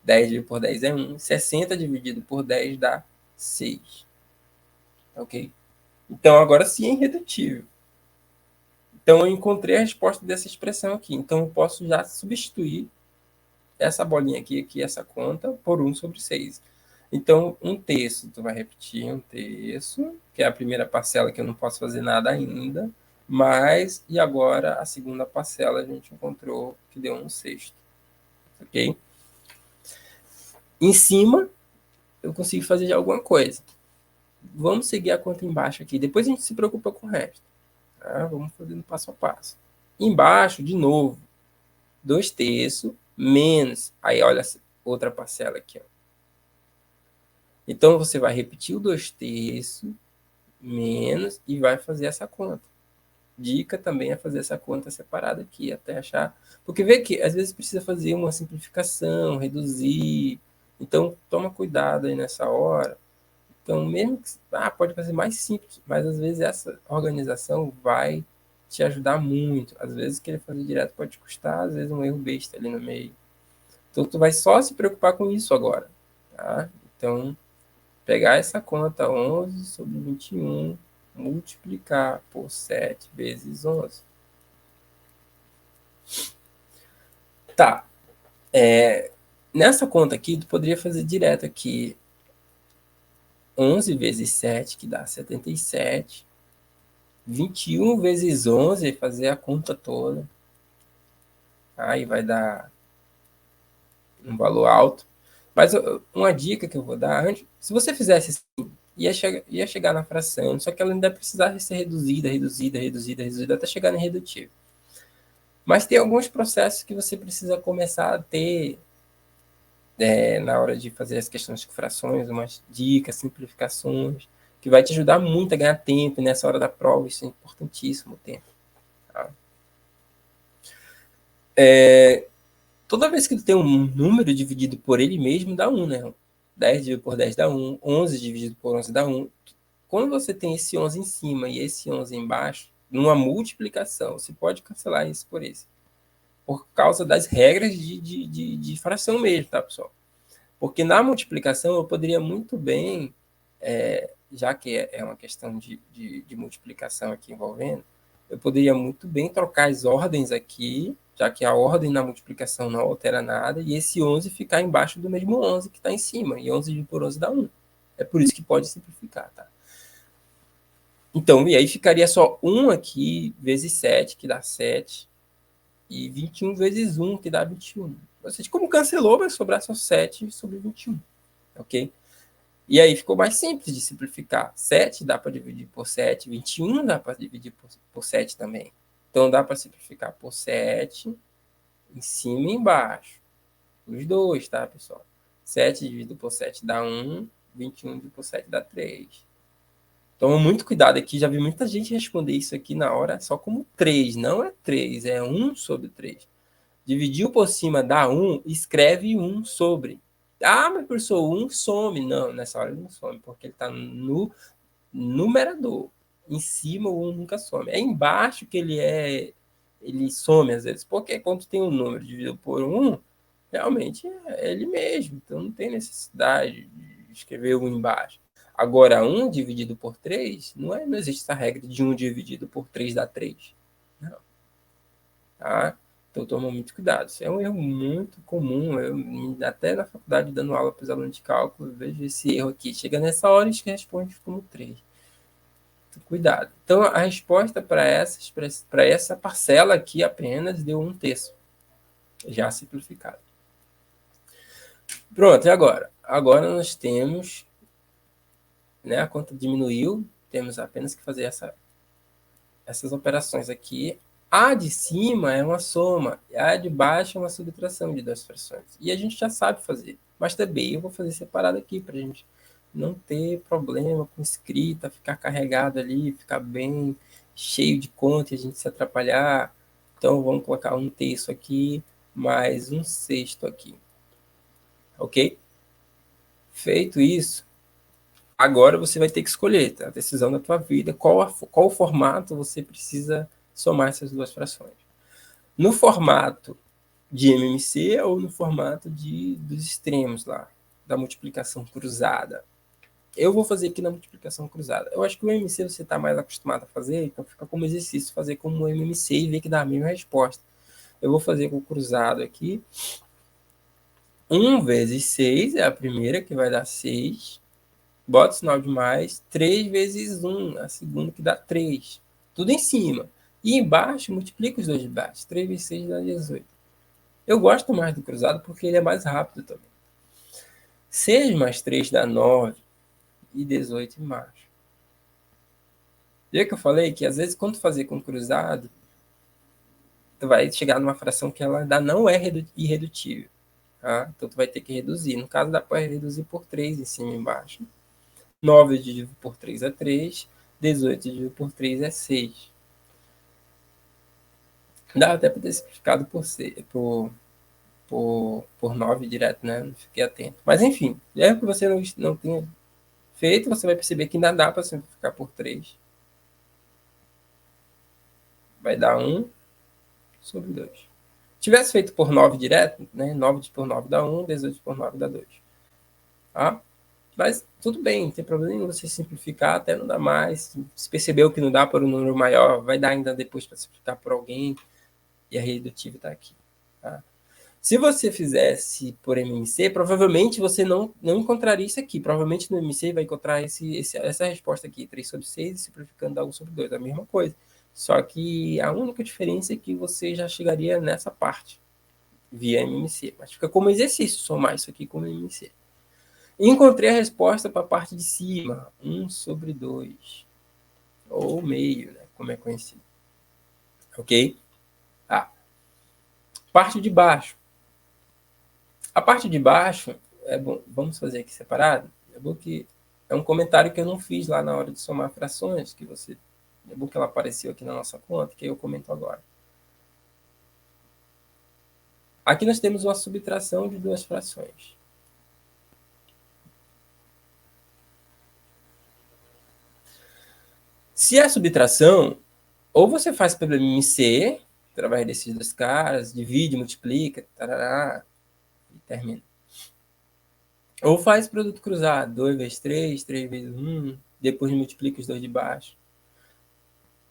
10 dividido por 10 é 1. 60 dividido por 10 dá 6. Ok? Então, agora sim é irredutível. Então, eu encontrei a resposta dessa expressão aqui. Então, eu posso já substituir essa bolinha aqui, essa conta, por 1/6. Então, 1/3, tu vai repetir 1/3, que é a primeira parcela que eu não posso fazer nada ainda, mas, e agora a segunda parcela a gente encontrou que deu 1/6, ok? Em cima, eu consigo fazer já alguma coisa. vamos seguir a conta embaixo aqui. Depois a gente se preocupa com o resto. Tá? Vamos fazendo passo a passo. Embaixo, de novo, 2/3 menos. Aí, olha outra parcela aqui. Ó. Então, você vai repetir o 2/3 menos e vai fazer essa conta. Dica também é fazer essa conta separada aqui, até achar. Porque vê que às vezes precisa fazer uma simplificação, reduzir. Então, toma cuidado aí nessa hora. Então, mesmo que pode fazer mais simples, mas às vezes essa organização vai te ajudar muito. Às vezes querer fazer direto pode te custar, às vezes um erro besta ali no meio. Então, tu vai só se preocupar com isso agora, tá? Então, pegar essa conta 11/21, multiplicar por 7 vezes 11. Tá. Nessa conta aqui, tu poderia fazer direto aqui 11 vezes 7, que dá 77. 21 vezes 11, fazer a conta toda. Aí vai dar um valor alto. Mas uma dica que eu vou dar, antes, se você fizesse assim, ia chegar na fração, só que ela ainda precisava ser reduzida, até chegar no irredutivo. Mas tem alguns processos que você precisa começar a ter na hora de fazer as questões de frações, umas dicas, simplificações, que vai te ajudar muito a ganhar tempo nessa hora da prova. Isso é importantíssimo, o tempo. Tá? Toda vez que tu tem um número dividido por ele mesmo, dá 1, né? 10 dividido por 10 dá 1, 11 dividido por 11 dá 1. Quando você tem esse 11 em cima e esse 11 embaixo, numa multiplicação, você pode cancelar isso por esse. Por causa das regras de fração mesmo, tá, pessoal? Porque na multiplicação eu poderia muito bem, já que é uma questão de multiplicação aqui envolvendo, eu poderia muito bem trocar as ordens aqui, já que a ordem na multiplicação não altera nada, e esse 11 ficar embaixo do mesmo 11 que está em cima, e 11 por 11 dá 1. É por isso que pode simplificar, tá? Então, e aí ficaria só 1 aqui, vezes 7, que dá 7, e 21 vezes 1, que dá 21. Ou seja, como cancelou, vai sobrar só 7 sobre 21, ok? E aí ficou mais simples de simplificar. 7 dá para dividir por 7, 21 dá para dividir por 7 também. Então dá para simplificar por 7, em cima e embaixo. Os dois, tá, pessoal? 7 dividido por 7 dá 1, 21 dividido por 7 dá 3. Toma muito cuidado aqui, já vi muita gente responder isso aqui na hora só como 3. Não é 3, é 1 sobre 3. Dividiu por cima dá 1, escreve 1 sobre. Ah, mas professor, 1 some. Não, nessa hora ele não some, porque ele está no numerador. Em cima o 1 nunca some. É embaixo que ele some às vezes, porque quando tem um número dividido por 1, realmente é ele mesmo. Então não tem necessidade de escrever 1 embaixo. Agora, 1 dividido por 3, não existe essa regra de 1 dividido por 3 dá 3. Não. Tá? Então, toma muito cuidado. Isso é um erro muito comum. Até na faculdade, dando aula para os alunos de cálculo, eu vejo esse erro aqui. Chega nessa hora e responde como 3. Então, cuidado. Então, a resposta para essa parcela aqui apenas deu 1/3. Já simplificado. Pronto, e agora? Agora nós temos, né, a conta diminuiu, temos apenas que fazer essas operações aqui. A de cima é uma soma, a de baixo é uma subtração de duas frações. E a gente já sabe fazer, mas também eu vou fazer separado aqui para a gente não ter problema com escrita, ficar carregado ali, ficar bem cheio de conta e a gente se atrapalhar. Então vamos colocar 1/3 aqui, mais 1/6 aqui. Ok? Feito isso, agora você vai ter que escolher, tá? A decisão da tua vida, qual o formato você precisa somar essas duas frações. No formato de MMC ou no formato dos extremos lá, da multiplicação cruzada. Eu vou fazer aqui na multiplicação cruzada. Eu acho que o MMC você está mais acostumado a fazer, então fica como exercício fazer como o MMC e ver que dá a mesma resposta. Eu vou fazer com o cruzado aqui. 1 vezes 6 é a primeira, que vai dar 6. Bota o sinal de mais. 3 vezes 1, a segunda, que dá 3. Tudo em cima. E embaixo, multiplica os dois de baixo. 3 vezes 6 dá 18. Eu gosto mais do cruzado porque ele é mais rápido também. 6 mais 3 dá 9 e 18 embaixo. E que eu falei que, às vezes, quando tu fazer com cruzado, tu vai chegar numa fração que ela ainda não é irredutível. Tá? Então, tu vai ter que reduzir. No caso, dá para reduzir por 3 em cima e embaixo. 9 dividido por 3 é 3. 18 dividido por 3 é 6. Dá até para ter simplificado por 9 direto, né? Não fiquei atento. Mas, enfim, mesmo que você não tenha feito, você vai perceber que ainda dá para simplificar por 3. Vai dar 1 sobre 2. Se tivesse feito por 9 direto, né? 9 por 9 dá 1, 18 por 9 dá 2. Tá? Mas tudo bem, não tem problema nenhum você simplificar até não dá mais. Se percebeu que não dá por um número maior, vai dar ainda depois para simplificar por alguém. E a redutiva está aqui. Tá? Se você fizesse por MMC, provavelmente você não encontraria isso aqui. Provavelmente no MMC vai encontrar essa resposta aqui, 3 sobre 6, simplificando dá 1 sobre 2. A mesma coisa. Só que a única diferença é que você já chegaria nessa parte via MMC. Mas fica como exercício somar isso aqui com MMC. Encontrei a resposta para a parte de cima, 1 sobre 2. Ou meio, né? Como é conhecido. Ok? Ah, parte de baixo. A parte de baixo, é bom, vamos fazer aqui separado. É bom que é um comentário que eu não fiz lá na hora de somar frações, que você é bom que ela apareceu aqui na nossa conta, que eu comento agora. Aqui nós temos uma subtração de duas frações. Se é subtração, ou você faz pelo MC, através desses dois caras, divide, multiplica, tarará, e termina. Ou faz produto cruzado, 2 vezes 3, 3 vezes 1, depois multiplica os dois de baixo.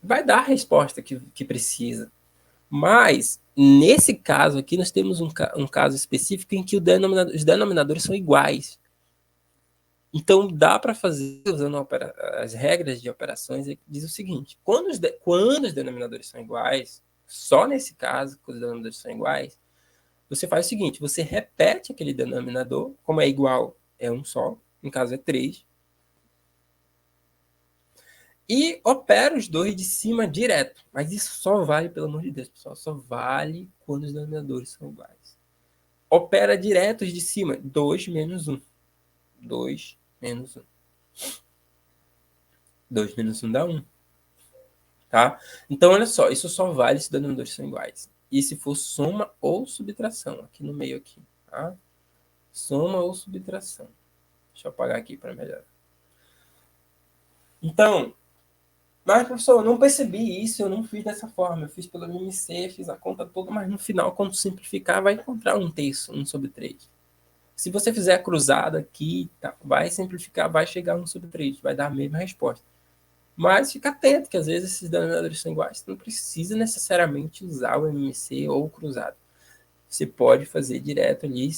Vai dar a resposta que precisa. Mas, nesse caso aqui, nós temos um caso específico em que os denominadores são iguais. Então, dá para fazer, usando as regras de operações, diz o seguinte: quando os denominadores são iguais, só nesse caso, quando os denominadores são iguais, você faz o seguinte: você repete aquele denominador, como é igual, é um só, no caso é 3, e opera os dois de cima direto. Mas isso só vale, pelo amor de Deus, pessoal, só vale quando os denominadores são iguais. Opera direto os de cima, 2 menos 1. 2 menos 1. 2 menos 1 dá 1. Tá? Então, olha só, isso só vale se os denominadores são iguais. E se for soma ou subtração, aqui no meio aqui, tá? Soma ou subtração. Deixa eu apagar aqui para melhorar. Então, mas, professor, eu não percebi isso, eu não fiz dessa forma. Eu fiz pelo MMC, fiz a conta toda, mas no final, quando simplificar, vai encontrar um terço, 1 sobre 3. Se você fizer a cruzada aqui, tá, vai simplificar, vai chegar a 1 sobre 3, vai dar a mesma resposta. Mas fica atento, que às vezes esses denominadores são iguais. Você não precisa necessariamente usar o MMC ou o cruzado. Você pode fazer direto ali,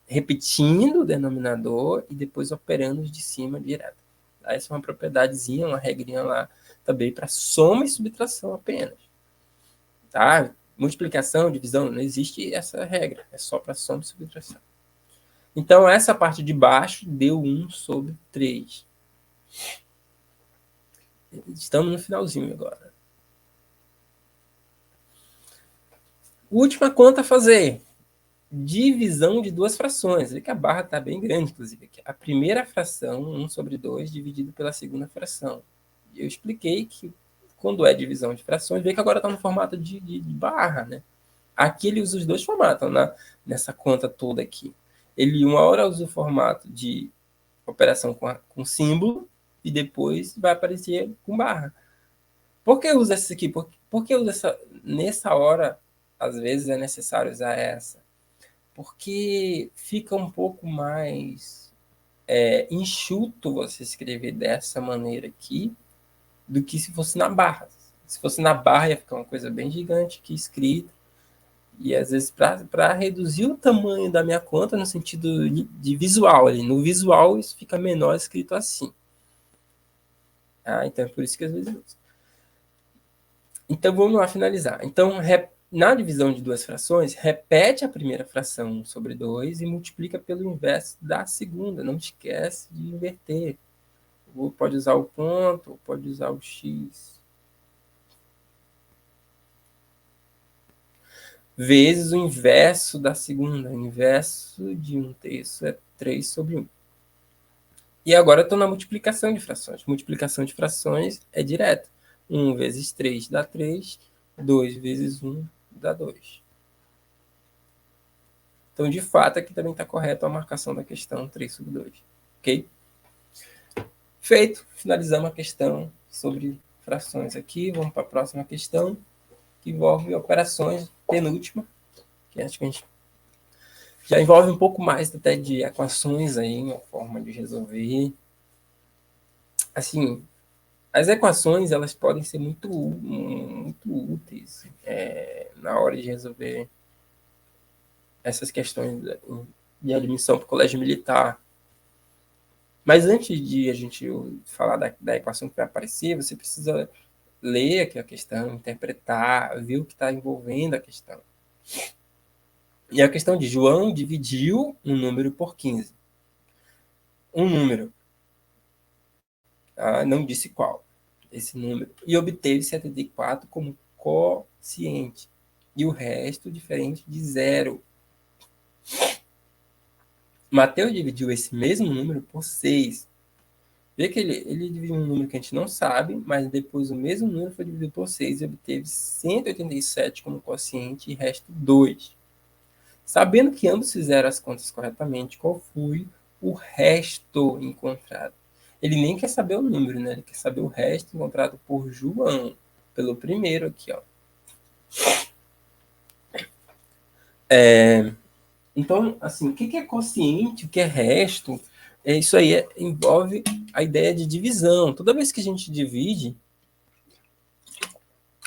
repetindo o denominador e depois operando os de cima direto. Essa é uma propriedadezinha, uma regrinha lá também para soma e subtração apenas. Tá? Multiplicação, divisão, não existe essa regra. É só para soma e subtração. Então, essa parte de baixo deu 1 sobre 3. Estamos no finalzinho agora. Última conta a fazer. Divisão de duas frações. Vê que a barra está bem grande, inclusive. Aqui. A primeira fração, 1 sobre 2, dividido pela segunda fração. Eu expliquei que quando é divisão de frações, vê que agora está no formato de barra, né? Aqui ele usa os dois formatos nessa conta toda aqui. Ele uma hora usa o formato de operação com símbolo e depois vai aparecer com barra. Por que usa essa aqui? Por que usa essa? Nessa hora, às vezes é necessário usar essa. Porque fica um pouco mais enxuto você escrever dessa maneira aqui do que se fosse na barra. Se fosse na barra ia ficar uma coisa bem gigante aqui escrita. E às vezes para reduzir o tamanho da minha conta no sentido de visual ali. No visual isso fica menor escrito assim. Então é por isso que às vezes uso. Então vamos lá finalizar. Então na divisão de duas frações, repete a primeira fração 1 sobre 2 e multiplica pelo inverso da segunda. Não esquece de inverter. pode usar o ponto, pode usar o x. Vezes o inverso da segunda. O inverso de 1/3 é 3 sobre 1. E agora eu estou na multiplicação de frações. Multiplicação de frações é direta. 1 vezes 3 dá 3. 2 vezes 1 dá 2. Então, de fato, aqui também está correta a marcação da questão 3 sobre 2. Ok? Feito. Finalizamos a questão sobre frações aqui. Vamos para a próxima questão, que envolve operações, penúltima, que acho que a gente já envolve um pouco mais até de equações aí, uma forma de resolver. Assim, as equações, elas podem ser muito úteis na hora de resolver essas questões de admissão para o colégio militar. Mas antes de a gente falar da equação que vai aparecer, você precisa ler aqui a questão, interpretar, ver o que está envolvendo a questão. E a questão de João dividiu um número por 15. Um número. Não disse qual. Esse número. E obteve 74 como quociente. E o resto diferente de zero. Mateus dividiu esse mesmo número por 6. Vê que ele dividiu um número que a gente não sabe, mas depois o mesmo número foi dividido por 6 e obteve 187 como quociente e resto 2. Sabendo que ambos fizeram as contas corretamente, qual foi o resto encontrado? Ele nem quer saber o número, né? Ele quer saber o resto encontrado por João, pelo primeiro aqui, ó. Então, assim, o que é quociente, o que é resto? Isso aí envolve a ideia de divisão. Toda vez que a gente divide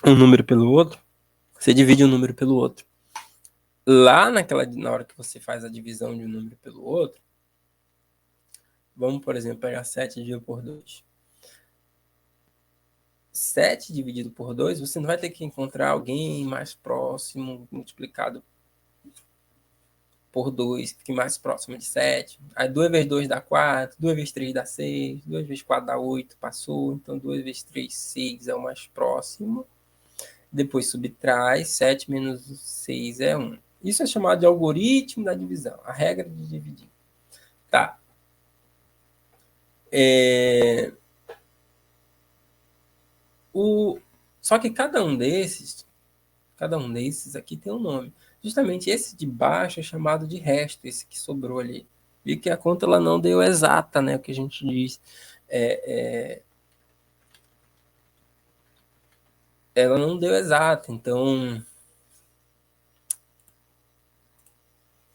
um número pelo outro, você divide um número pelo outro. Lá na hora que você faz a divisão de um número pelo outro, vamos, por exemplo, pegar 7 dividido por 2. 7 dividido por 2, você não vai ter que encontrar alguém mais próximo, multiplicado por 2, que fique mais próximo de 7. Aí 2 vezes 2 dá 4, 2 vezes 3 dá 6, 2 vezes 4 dá 8, passou. Então 2 vezes 3, 6 é o mais próximo. Depois subtrai, 7 menos 6 é 1. Isso é chamado de algoritmo da divisão, a regra de dividir. Tá. Só que cada um desses aqui tem um nome. Justamente esse de baixo é chamado de resto, esse que sobrou ali. E que a conta ela não deu exata, né? O que a gente diz. Ela não deu exata, então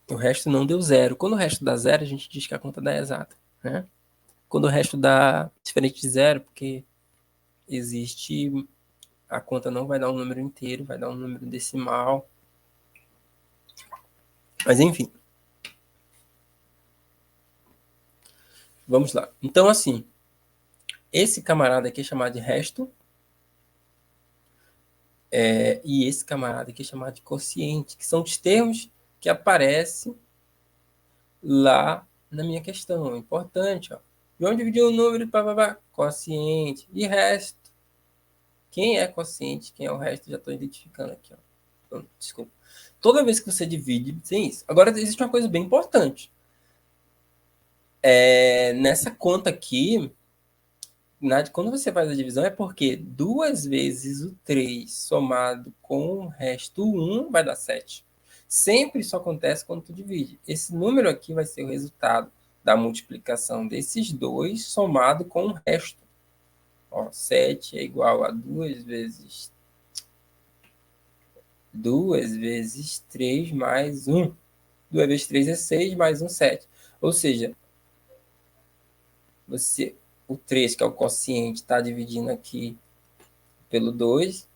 o resto não deu zero. Quando o resto dá zero, a gente diz que a conta dá exata, né? Quando o resto dá diferente de zero, porque existe, a conta não vai dar um número inteiro, vai dar um número decimal. Mas enfim, vamos lá. Então, assim, esse camarada aqui é chamado de resto, e esse camarada aqui é chamado de quociente, que são os termos que aparecem lá na minha questão. É importante, ó. João dividiu o número, quociente. E resto. Quem é quociente, quem é o resto, já estou identificando aqui, ó. Então, desculpa. Toda vez que você divide, tem isso. Agora, existe uma coisa bem importante. Nessa conta aqui, quando você faz a divisão, é porque 2 vezes o 3 somado com o resto 1 vai dar 7. Sempre isso acontece quando tu divide. Esse número aqui vai ser o resultado da multiplicação desses dois somado com o resto. Ó, 7 é igual a 2 vezes 3 mais 1. 2 vezes 3 é 6, mais 1, 7. Ou seja, o 3, que é o quociente, está dividindo aqui pelo 2.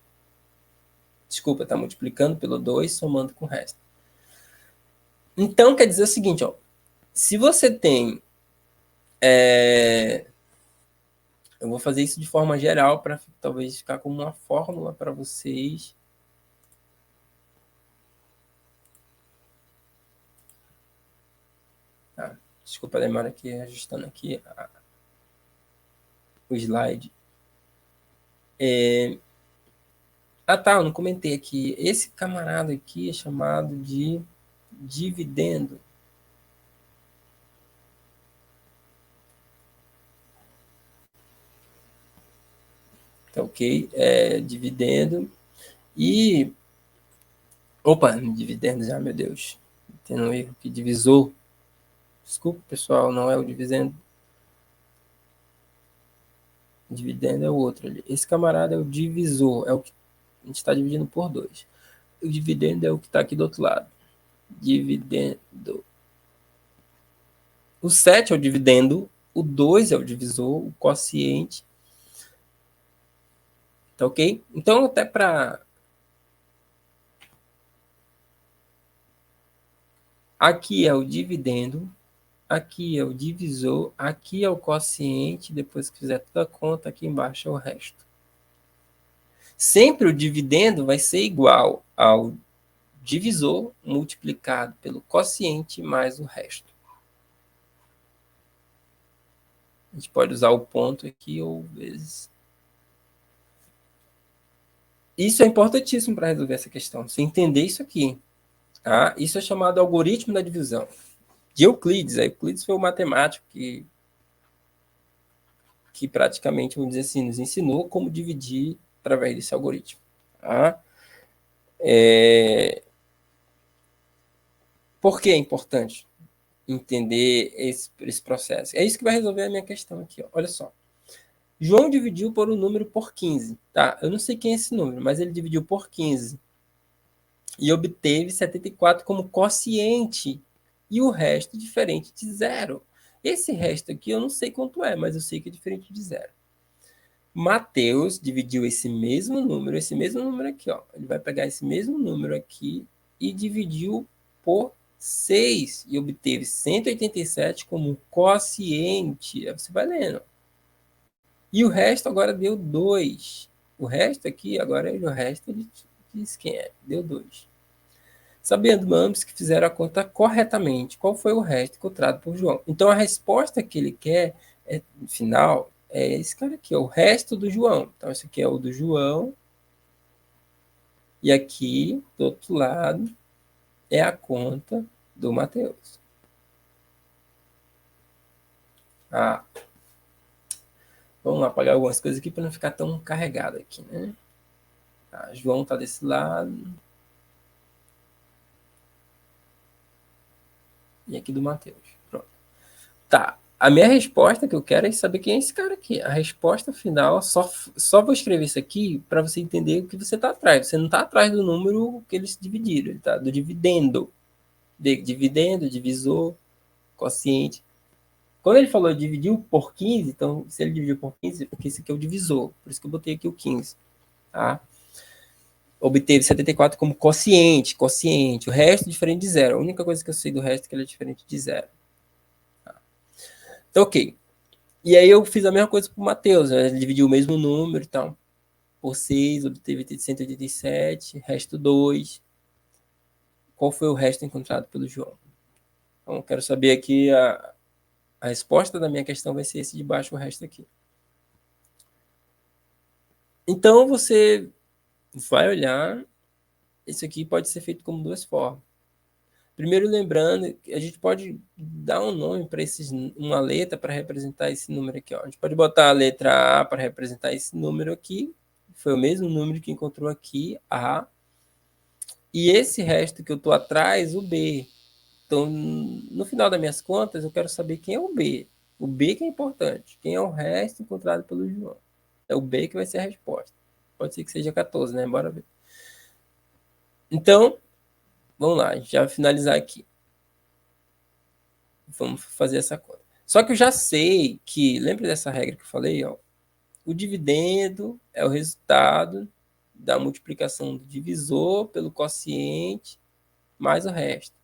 Desculpa, está multiplicando pelo 2, somando com o resto. Então, quer dizer o seguinte, ó. Se você tem... eu vou fazer isso de forma geral, para talvez ficar como uma fórmula para vocês. Desculpa a demora aqui, ajustando aqui. o slide. Tá, eu não comentei aqui. Esse camarada aqui é chamado de dividendo. Tá ok? Dividendo. E. Opa, dividendo já, meu Deus. Tem um erro aqui, divisor. Desculpa, pessoal, não é o dividendo. Dividendo é o outro ali. Esse camarada é o divisor, é o que a gente está dividindo por 2. O dividendo é o que está aqui do outro lado. Dividendo. O 7 é o dividendo, o 2 é o divisor, o quociente. Tá ok? Então, até para. Aqui é o dividendo, aqui é o divisor, aqui é o quociente. Depois que fizer toda a conta, aqui embaixo é o resto. Sempre o dividendo vai ser igual ao divisor multiplicado pelo quociente mais o resto. A gente pode usar o ponto aqui ou vezes. Isso é importantíssimo para resolver essa questão. Você entender isso aqui. Tá? Isso é chamado algoritmo da divisão. De Euclides. Euclides foi o matemático que praticamente, vamos dizer assim, nos ensinou como dividir através desse algoritmo. Tá? Por que é importante entender esse processo? É isso que vai resolver a minha questão aqui. Ó. Olha só. João dividiu por um número por 15. Tá? Eu não sei quem é esse número, mas ele dividiu por 15 e obteve 74 como quociente e o resto diferente de zero. Esse resto aqui eu não sei quanto é, mas eu sei que é diferente de zero. Mateus dividiu esse mesmo número aqui, ó. Ele vai pegar esse mesmo número aqui e dividiu por 6 e obteve 187 como quociente. Aí você vai lendo. E o resto agora deu 2. O resto aqui, agora o resto ele diz quem é. Deu 2. Sabendo ambos que fizeram a conta corretamente, qual foi o resto encontrado por João? Então a resposta que ele quer, no final, é esse cara aqui, o resto do João. Então esse aqui é o do João. E aqui, do outro lado, é a conta do Mateus. Vamos lá, apagar algumas coisas aqui para não ficar tão carregado aqui, né? João está desse lado. E aqui do Mateus. Pronto. Tá. A minha resposta que eu quero é saber quem é esse cara aqui. A resposta final, só vou escrever isso aqui para você entender o que você está atrás. Você não está atrás do número que eles dividiram, ele está do dividendo. Dividendo, divisor, quociente. Quando ele falou dividiu por 15, então se ele dividiu por 15, porque esse aqui é o divisor. Por isso que eu botei aqui o 15. Tá? Obteve 74 como quociente. O resto é diferente de zero. A única coisa que eu sei do resto é que ele é diferente de zero. Tá? Então, ok. E aí eu fiz a mesma coisa para o Matheus. Né? Ele dividiu o mesmo número e tal. Por 6, obteve 187, resto 2. Qual foi o resto encontrado pelo João? Então, eu quero saber aqui a resposta da minha questão vai ser esse de baixo, o resto aqui. Então, você vai olhar. Isso aqui pode ser feito como duas formas. Primeiro, lembrando, a gente pode dar um nome para uma letra para representar esse número aqui. Ó. A gente pode botar a letra A para representar esse número aqui. Foi o mesmo número que encontrou aqui, A. E esse resto que eu estou atrás, o B. Então, no final das minhas contas, eu quero saber quem é o B. O B que é importante. Quem é o resto encontrado pelo João. É o B que vai ser a resposta. Pode ser que seja 14, né? Bora ver. Então, vamos lá. Já vai finalizar aqui. Vamos fazer essa conta. Só que eu já sei que, lembra dessa regra que eu falei? Ó, o dividendo é o resultado da multiplicação do divisor pelo quociente mais o resto.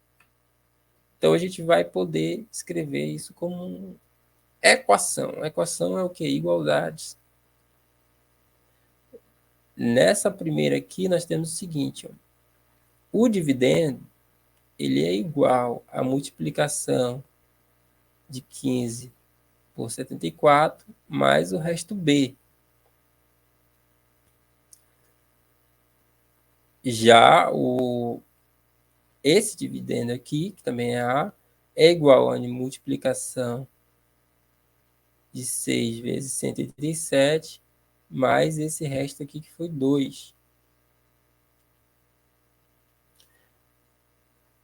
Então a gente vai poder escrever isso como equação. A equação é o que? Igualdades. Nessa primeira aqui nós temos o seguinte. Ó, o dividendo ele é igual à multiplicação de 15 por 74, mais o resto B. Já esse dividendo aqui, que também é A, é igual a multiplicação de 6 vezes 187, mais esse resto aqui que foi 2.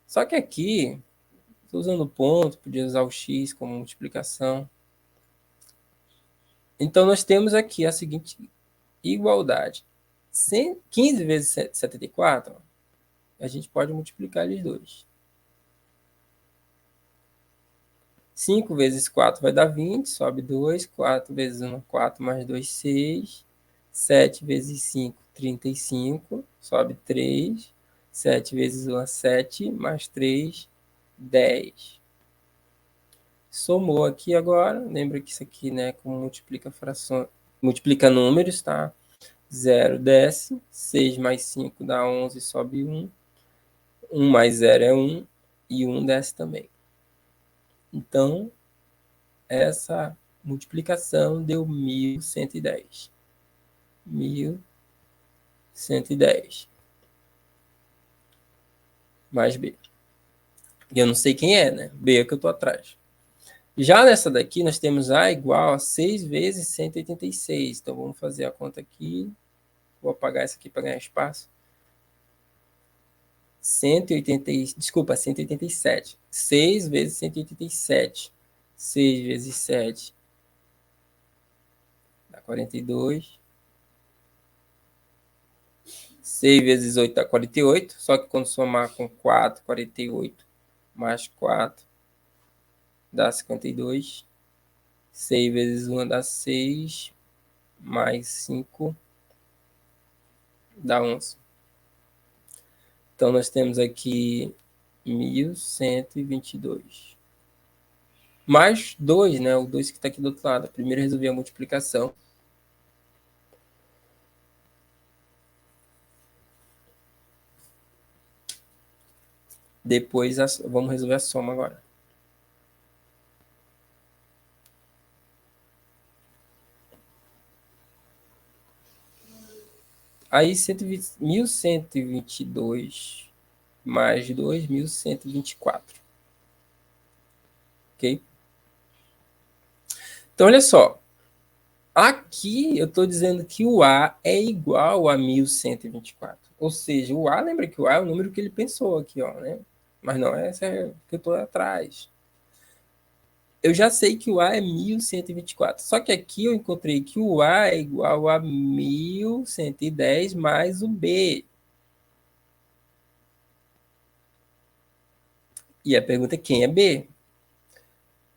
Só que aqui, estou usando ponto, podia usar o x como multiplicação. Então, nós temos aqui a seguinte igualdade. 15 vezes 74, a gente pode multiplicar eles dois. 5 vezes 4 vai dar 20, sobe 2. 4 vezes 1, 4 mais 2, 6. 7 vezes 5, 35, sobe 3. 7 vezes 1, 7, mais 3, 10. Somou aqui agora, lembra que isso aqui, né, como multiplica frações, multiplica números, tá? 0 desce, 6 mais 5 dá 11, sobe 1. 1 mais 0 é 1, e 1 desce também. Então, essa multiplicação deu 1.110. 1.110. Mais B. E eu não sei quem é, né? B é que eu estou atrás. Já nessa daqui, nós temos A igual a 6 vezes 186. Então, vamos fazer a conta aqui. Vou apagar essa aqui para ganhar espaço. 187. 6 vezes 187. 6 vezes 7 dá 42. 6 vezes 8 dá 48. Só que quando somar com 4, 48 mais 4 dá 52. 6 vezes 1 dá 6. Mais 5 dá 11. Então, nós temos aqui 1.122. Mais 2, né? O 2 que está aqui do outro lado. Primeiro resolvi a multiplicação. Depois, vamos resolver a soma agora. Aí, 1.122 mais 2, 1.124. Ok? Então, olha só. Aqui eu estou dizendo que o A é igual a 1.124. Ou seja, o A, lembra que o A é o número que ele pensou aqui, ó, né? Mas não, essa é que eu estou atrás. Eu já sei que o A é 1.124. Só que aqui eu encontrei que o A é igual a 1.110 mais o B. E a pergunta é quem é B?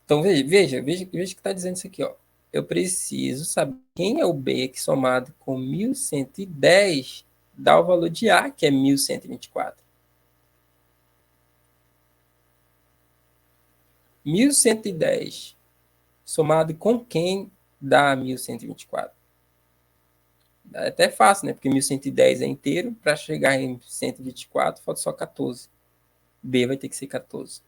Então, veja que está dizendo isso aqui, ó. Eu preciso saber quem é o B que somado com 1.110 dá o valor de A, que é 1.124. 1.110 somado com quem dá 1.124? É até fácil, né? Porque 1.110 é inteiro. Para chegar em 124, falta só 14. B vai ter que ser 14.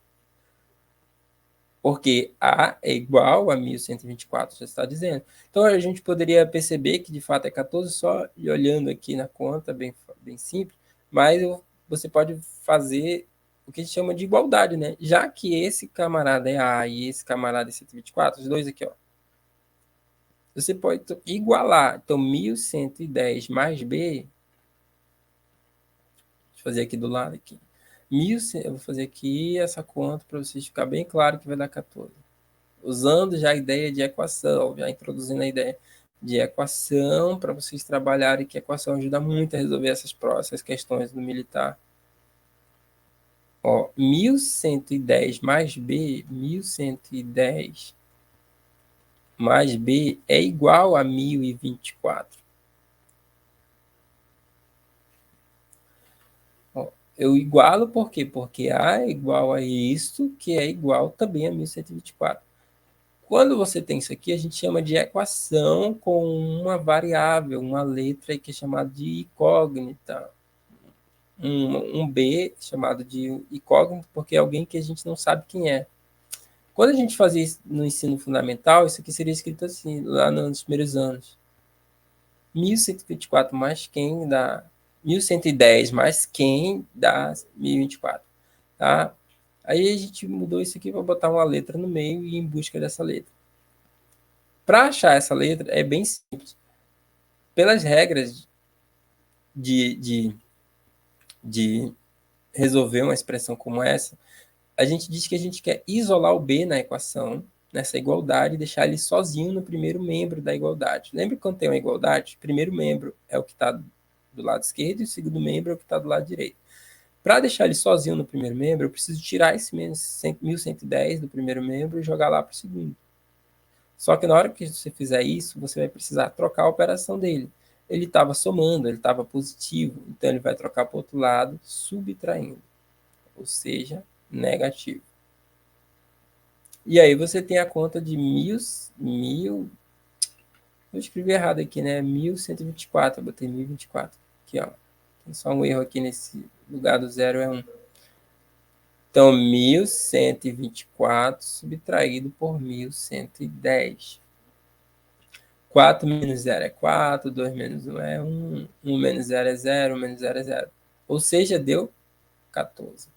Porque A é igual a 1.124, já está dizendo. Então, a gente poderia perceber que, de fato, é 14 só e olhando aqui na conta, bem simples. Mas você pode fazer o que a gente chama de igualdade, né? Já que esse camarada é A e esse camarada é 124, os dois aqui, ó. Você pode igualar. Então, 1.110 mais B. Deixa eu fazer aqui do lado. Aqui. Eu vou fazer aqui essa conta para vocês ficar bem claro que vai dar 14. Usando já a ideia de equação, já introduzindo a ideia de equação para vocês trabalharem, que a equação ajuda muito a resolver essas questões do militar. Ó, 1.110 mais B, 1.110 mais B é igual a 1.024. Ó, eu igualo por quê? Porque A é igual a isso, que é igual também a 1.124. Quando você tem isso aqui, a gente chama de equação com uma variável, uma letra que é chamada de incógnita. Um B chamado de incógnito, porque é alguém que a gente não sabe quem é. Quando a gente fazia isso no ensino fundamental, isso aqui seria escrito assim, lá nos primeiros anos. 1124 mais quem dá 1110 mais quem dá 1024, tá? Aí a gente mudou isso aqui para botar uma letra no meio e ir em busca dessa letra. Para achar essa letra é bem simples. Pelas regras de resolver uma expressão como essa, a gente diz que a gente quer isolar o b na equação, nessa igualdade, e deixar ele sozinho no primeiro membro da igualdade. Lembra que quando tem uma igualdade, o primeiro membro é o que está do lado esquerdo e o segundo membro é o que está do lado direito. Para deixar ele sozinho no primeiro membro, eu preciso tirar esse menos 1110 do primeiro membro e jogar lá para o segundo. Só que na hora que você fizer isso, você vai precisar trocar a operação dele. Ele estava somando, ele estava positivo, então ele vai trocar para o outro lado, subtraindo, ou seja, negativo. E aí você tem a conta de eu escrevi errado aqui, né? 1124, eu botei 1024. Aqui, ó. Tem só um erro aqui nesse lugar do zero, é 1. Então, 1124 subtraído por 1110. 4 menos 0 é 4, 2 menos 1 é 1, 1 menos 0 é 0, 1 menos 0 é 0. Ou seja, deu 14.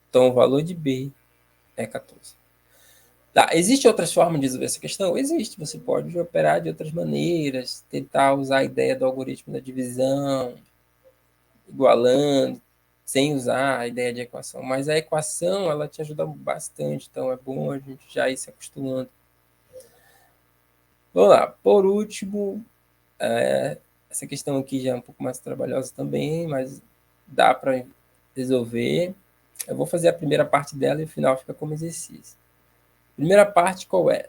Então, o valor de B é 14. Tá, existe outras formas de resolver essa questão? Existe. Você pode operar de outras maneiras, tentar usar a ideia do algoritmo da divisão, igualando, sem usar a ideia de equação. Mas a equação, ela te ajuda bastante, então é bom a gente já ir se acostumando. Vamos lá. Por último, essa questão aqui já é um pouco mais trabalhosa também, mas dá para resolver. Eu vou fazer a primeira parte dela e o final fica como exercício. Primeira parte qual é?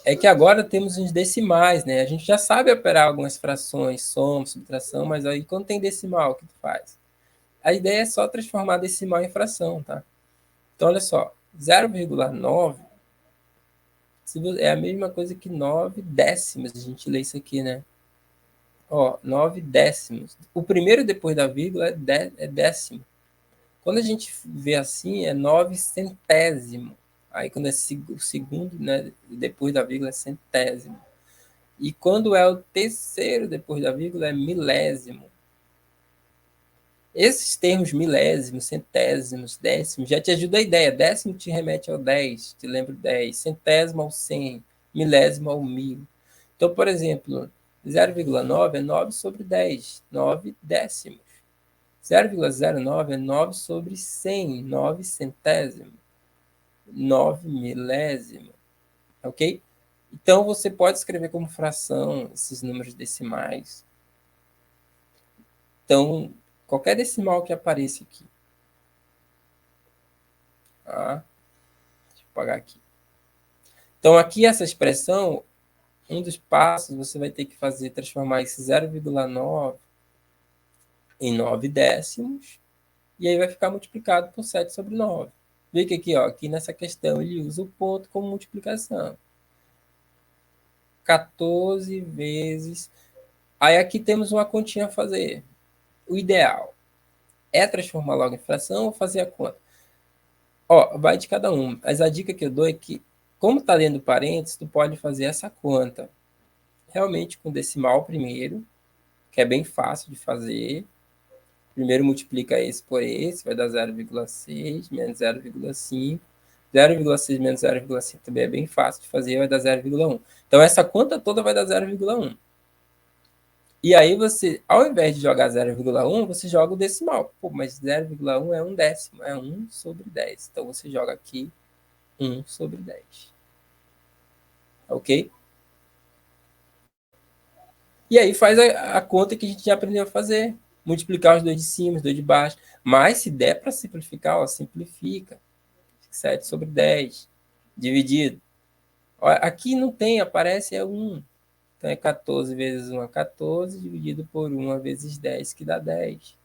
É que agora temos uns decimais, né? A gente já sabe operar algumas frações, soma, subtração, mas aí quando tem decimal, o que tu faz? A ideia é só transformar decimal em fração, tá? Então, olha só, 0,9 é a mesma coisa que 9 décimos. A gente lê isso aqui, né? Ó, 9 décimos. O primeiro depois da vírgula é décimo. Quando a gente vê assim, é 9 centésimo. Aí, quando é o segundo, né, depois da vírgula, é centésimo. E quando é o terceiro depois da vírgula, é milésimo. Esses termos milésimos, centésimos, décimos, já te ajuda a ideia. Décimo te remete ao 10, te lembra o 10. Centésimo ao 100, milésimo ao 1000. Então, por exemplo, 0,9 é 9 sobre 10, 9 décimos. 0,09 é 9 sobre 100, 9 centésimo, 9 milésimo. Ok? Então, você pode escrever como fração esses números decimais. Então, qualquer decimal que apareça aqui. Tá? Deixa eu apagar aqui. Então, aqui essa expressão, um dos passos, você vai ter que fazer, transformar esse 0,9 em 9 décimos, e aí vai ficar multiplicado por 7 sobre 9. Vê que aqui, ó, aqui nessa questão, ele usa o ponto como multiplicação. 14 vezes... Aí aqui temos uma continha a fazer. O ideal é transformar logo em fração ou fazer a conta? Ó, vai de cada um. Mas a dica que eu dou é que, como está dentro do parênteses, tu pode fazer essa conta realmente com decimal primeiro, que é bem fácil de fazer. Primeiro multiplica esse por esse, vai dar 0,6 menos 0,5. 0,6 menos 0,5 também é bem fácil de fazer, vai dar 0,1. Então, essa conta toda vai dar 0,1. E aí você, ao invés de jogar 0,1, você joga o decimal. Pô, mas 0,1 é um décimo, é 1 sobre 10. Então, você joga aqui 1 sobre 10. Ok? E aí faz a conta que a gente já aprendeu a fazer. Multiplicar os dois de cima, os dois de baixo. Mas se der para simplificar, ó, simplifica. 7 sobre 10. Dividido. Ó, aqui não tem, aparece é 1. Então é 14 vezes 1 é 14, dividido por 1 vezes 10, que dá 10.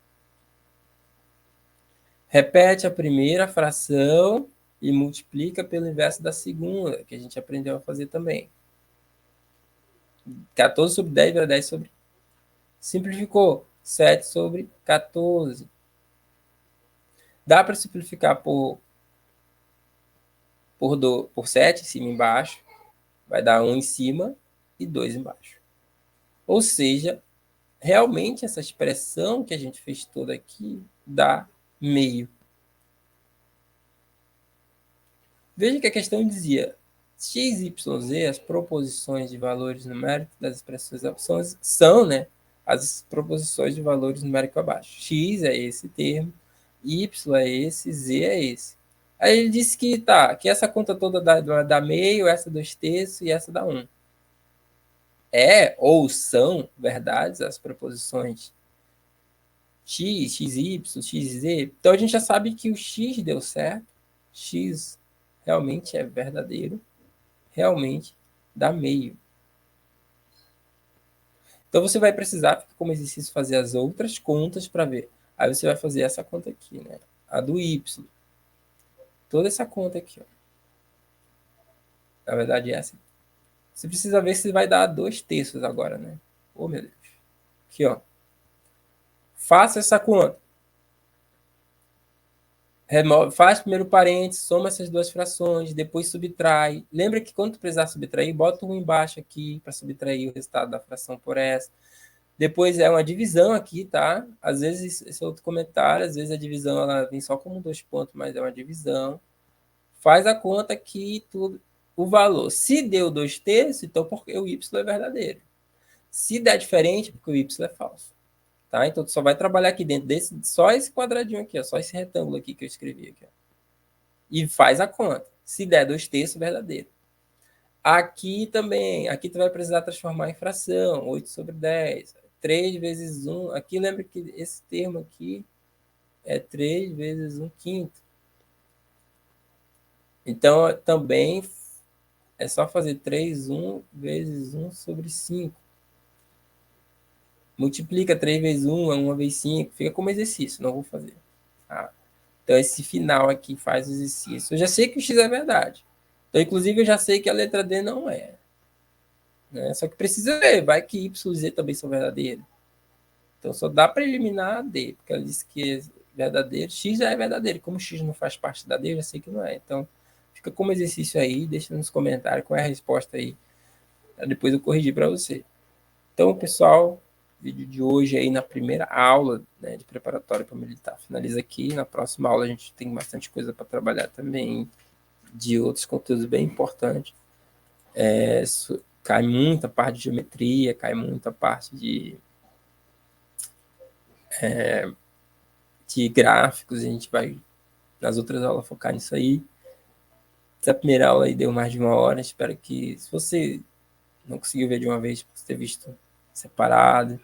Repete a primeira fração e multiplica pelo inverso da segunda, que a gente aprendeu a fazer também. 14 sobre 10 vira 10 sobre... Simplificou. 7 sobre 14. Dá para simplificar por por 7, em cima e embaixo, vai dar 1 em cima e 2 embaixo. Ou seja, realmente essa expressão que a gente fez toda aqui dá meio. Veja que a questão dizia x, y, z, as proposições de valores numéricos das expressões são, né, as proposições de valores numéricos abaixo. X é esse termo, y é esse, z é esse. Aí ele disse que que essa conta toda dá meio, essa 2/3 e essa dá 1. É ou são verdades as proposições x, xy, xz. Então a gente já sabe que o x deu certo, x realmente é verdadeiro, realmente dá meio. Então você vai precisar, como exercício, fazer as outras contas para ver. Aí você vai fazer essa conta aqui, né? A do y. Toda essa conta aqui, ó. Na verdade, essa. Você precisa ver se vai dar 2/3 agora, né? Oh, meu Deus. Aqui, ó. Faça essa conta. Faz primeiro parênteses, soma essas duas frações, depois subtrai. Lembra que quando tu precisar subtrair, bota um embaixo aqui para subtrair o resultado da fração por essa. Depois é uma divisão aqui, tá? Às vezes, esse é outro comentário, às vezes a divisão ela vem só como 2 pontos, mas é uma divisão. Faz a conta aqui, tudo, o valor. Se deu 2/3, então porque o y é verdadeiro. Se der diferente, porque o y é falso. Tá? Então, tu só vai trabalhar aqui dentro desse, só esse quadradinho aqui, ó, só esse retângulo aqui que eu escrevi aqui. Ó, e faz a conta. Se der 2/3, verdadeiro. Aqui também, aqui tu vai precisar transformar em fração, 8/10. 3 vezes 1. Aqui lembra que esse termo aqui é 3 vezes 1/5. Então, também é só fazer 3, 1 vezes 1/5. Multiplica 3 vezes 1 é 1 vezes 5. Fica como exercício, não vou fazer. Tá? Então, esse final aqui faz o exercício. Eu já sei que o x é verdade. Então, inclusive, eu já sei que a letra D não é. Né? Só que precisa ver, vai que y e z também são verdadeiros. Então, só dá para eliminar a D, porque ela disse que é verdadeiro. X já é verdadeiro. Como x não faz parte da D, eu já sei que não é. Então, fica como exercício aí. Deixa nos comentários qual é a resposta aí. Pra depois eu corrigir para você. Então, pessoal, vídeo de hoje aí na primeira aula, né, de preparatório para militar finaliza aqui. Na próxima aula a gente tem bastante coisa para trabalhar também, de outros conteúdos bem importantes. Cai muita parte de geometria, cai muita parte de gráficos, a gente vai nas outras aulas focar nisso aí. Essa primeira aula aí deu mais de 1 hora, espero que, se você não conseguiu ver de uma vez, você ter visto separado.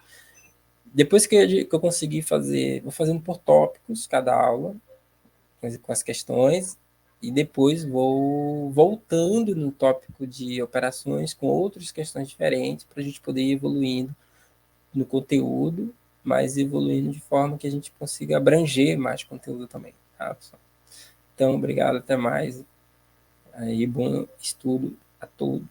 Depois que eu conseguir fazer, vou fazendo por tópicos cada aula, com as questões, e depois vou voltando no tópico de operações com outras questões diferentes, para a gente poder ir evoluindo no conteúdo, mas evoluindo de forma que a gente consiga abranger mais conteúdo também. Tá, pessoal? Então, obrigado, até mais. Aí, bom estudo a todos.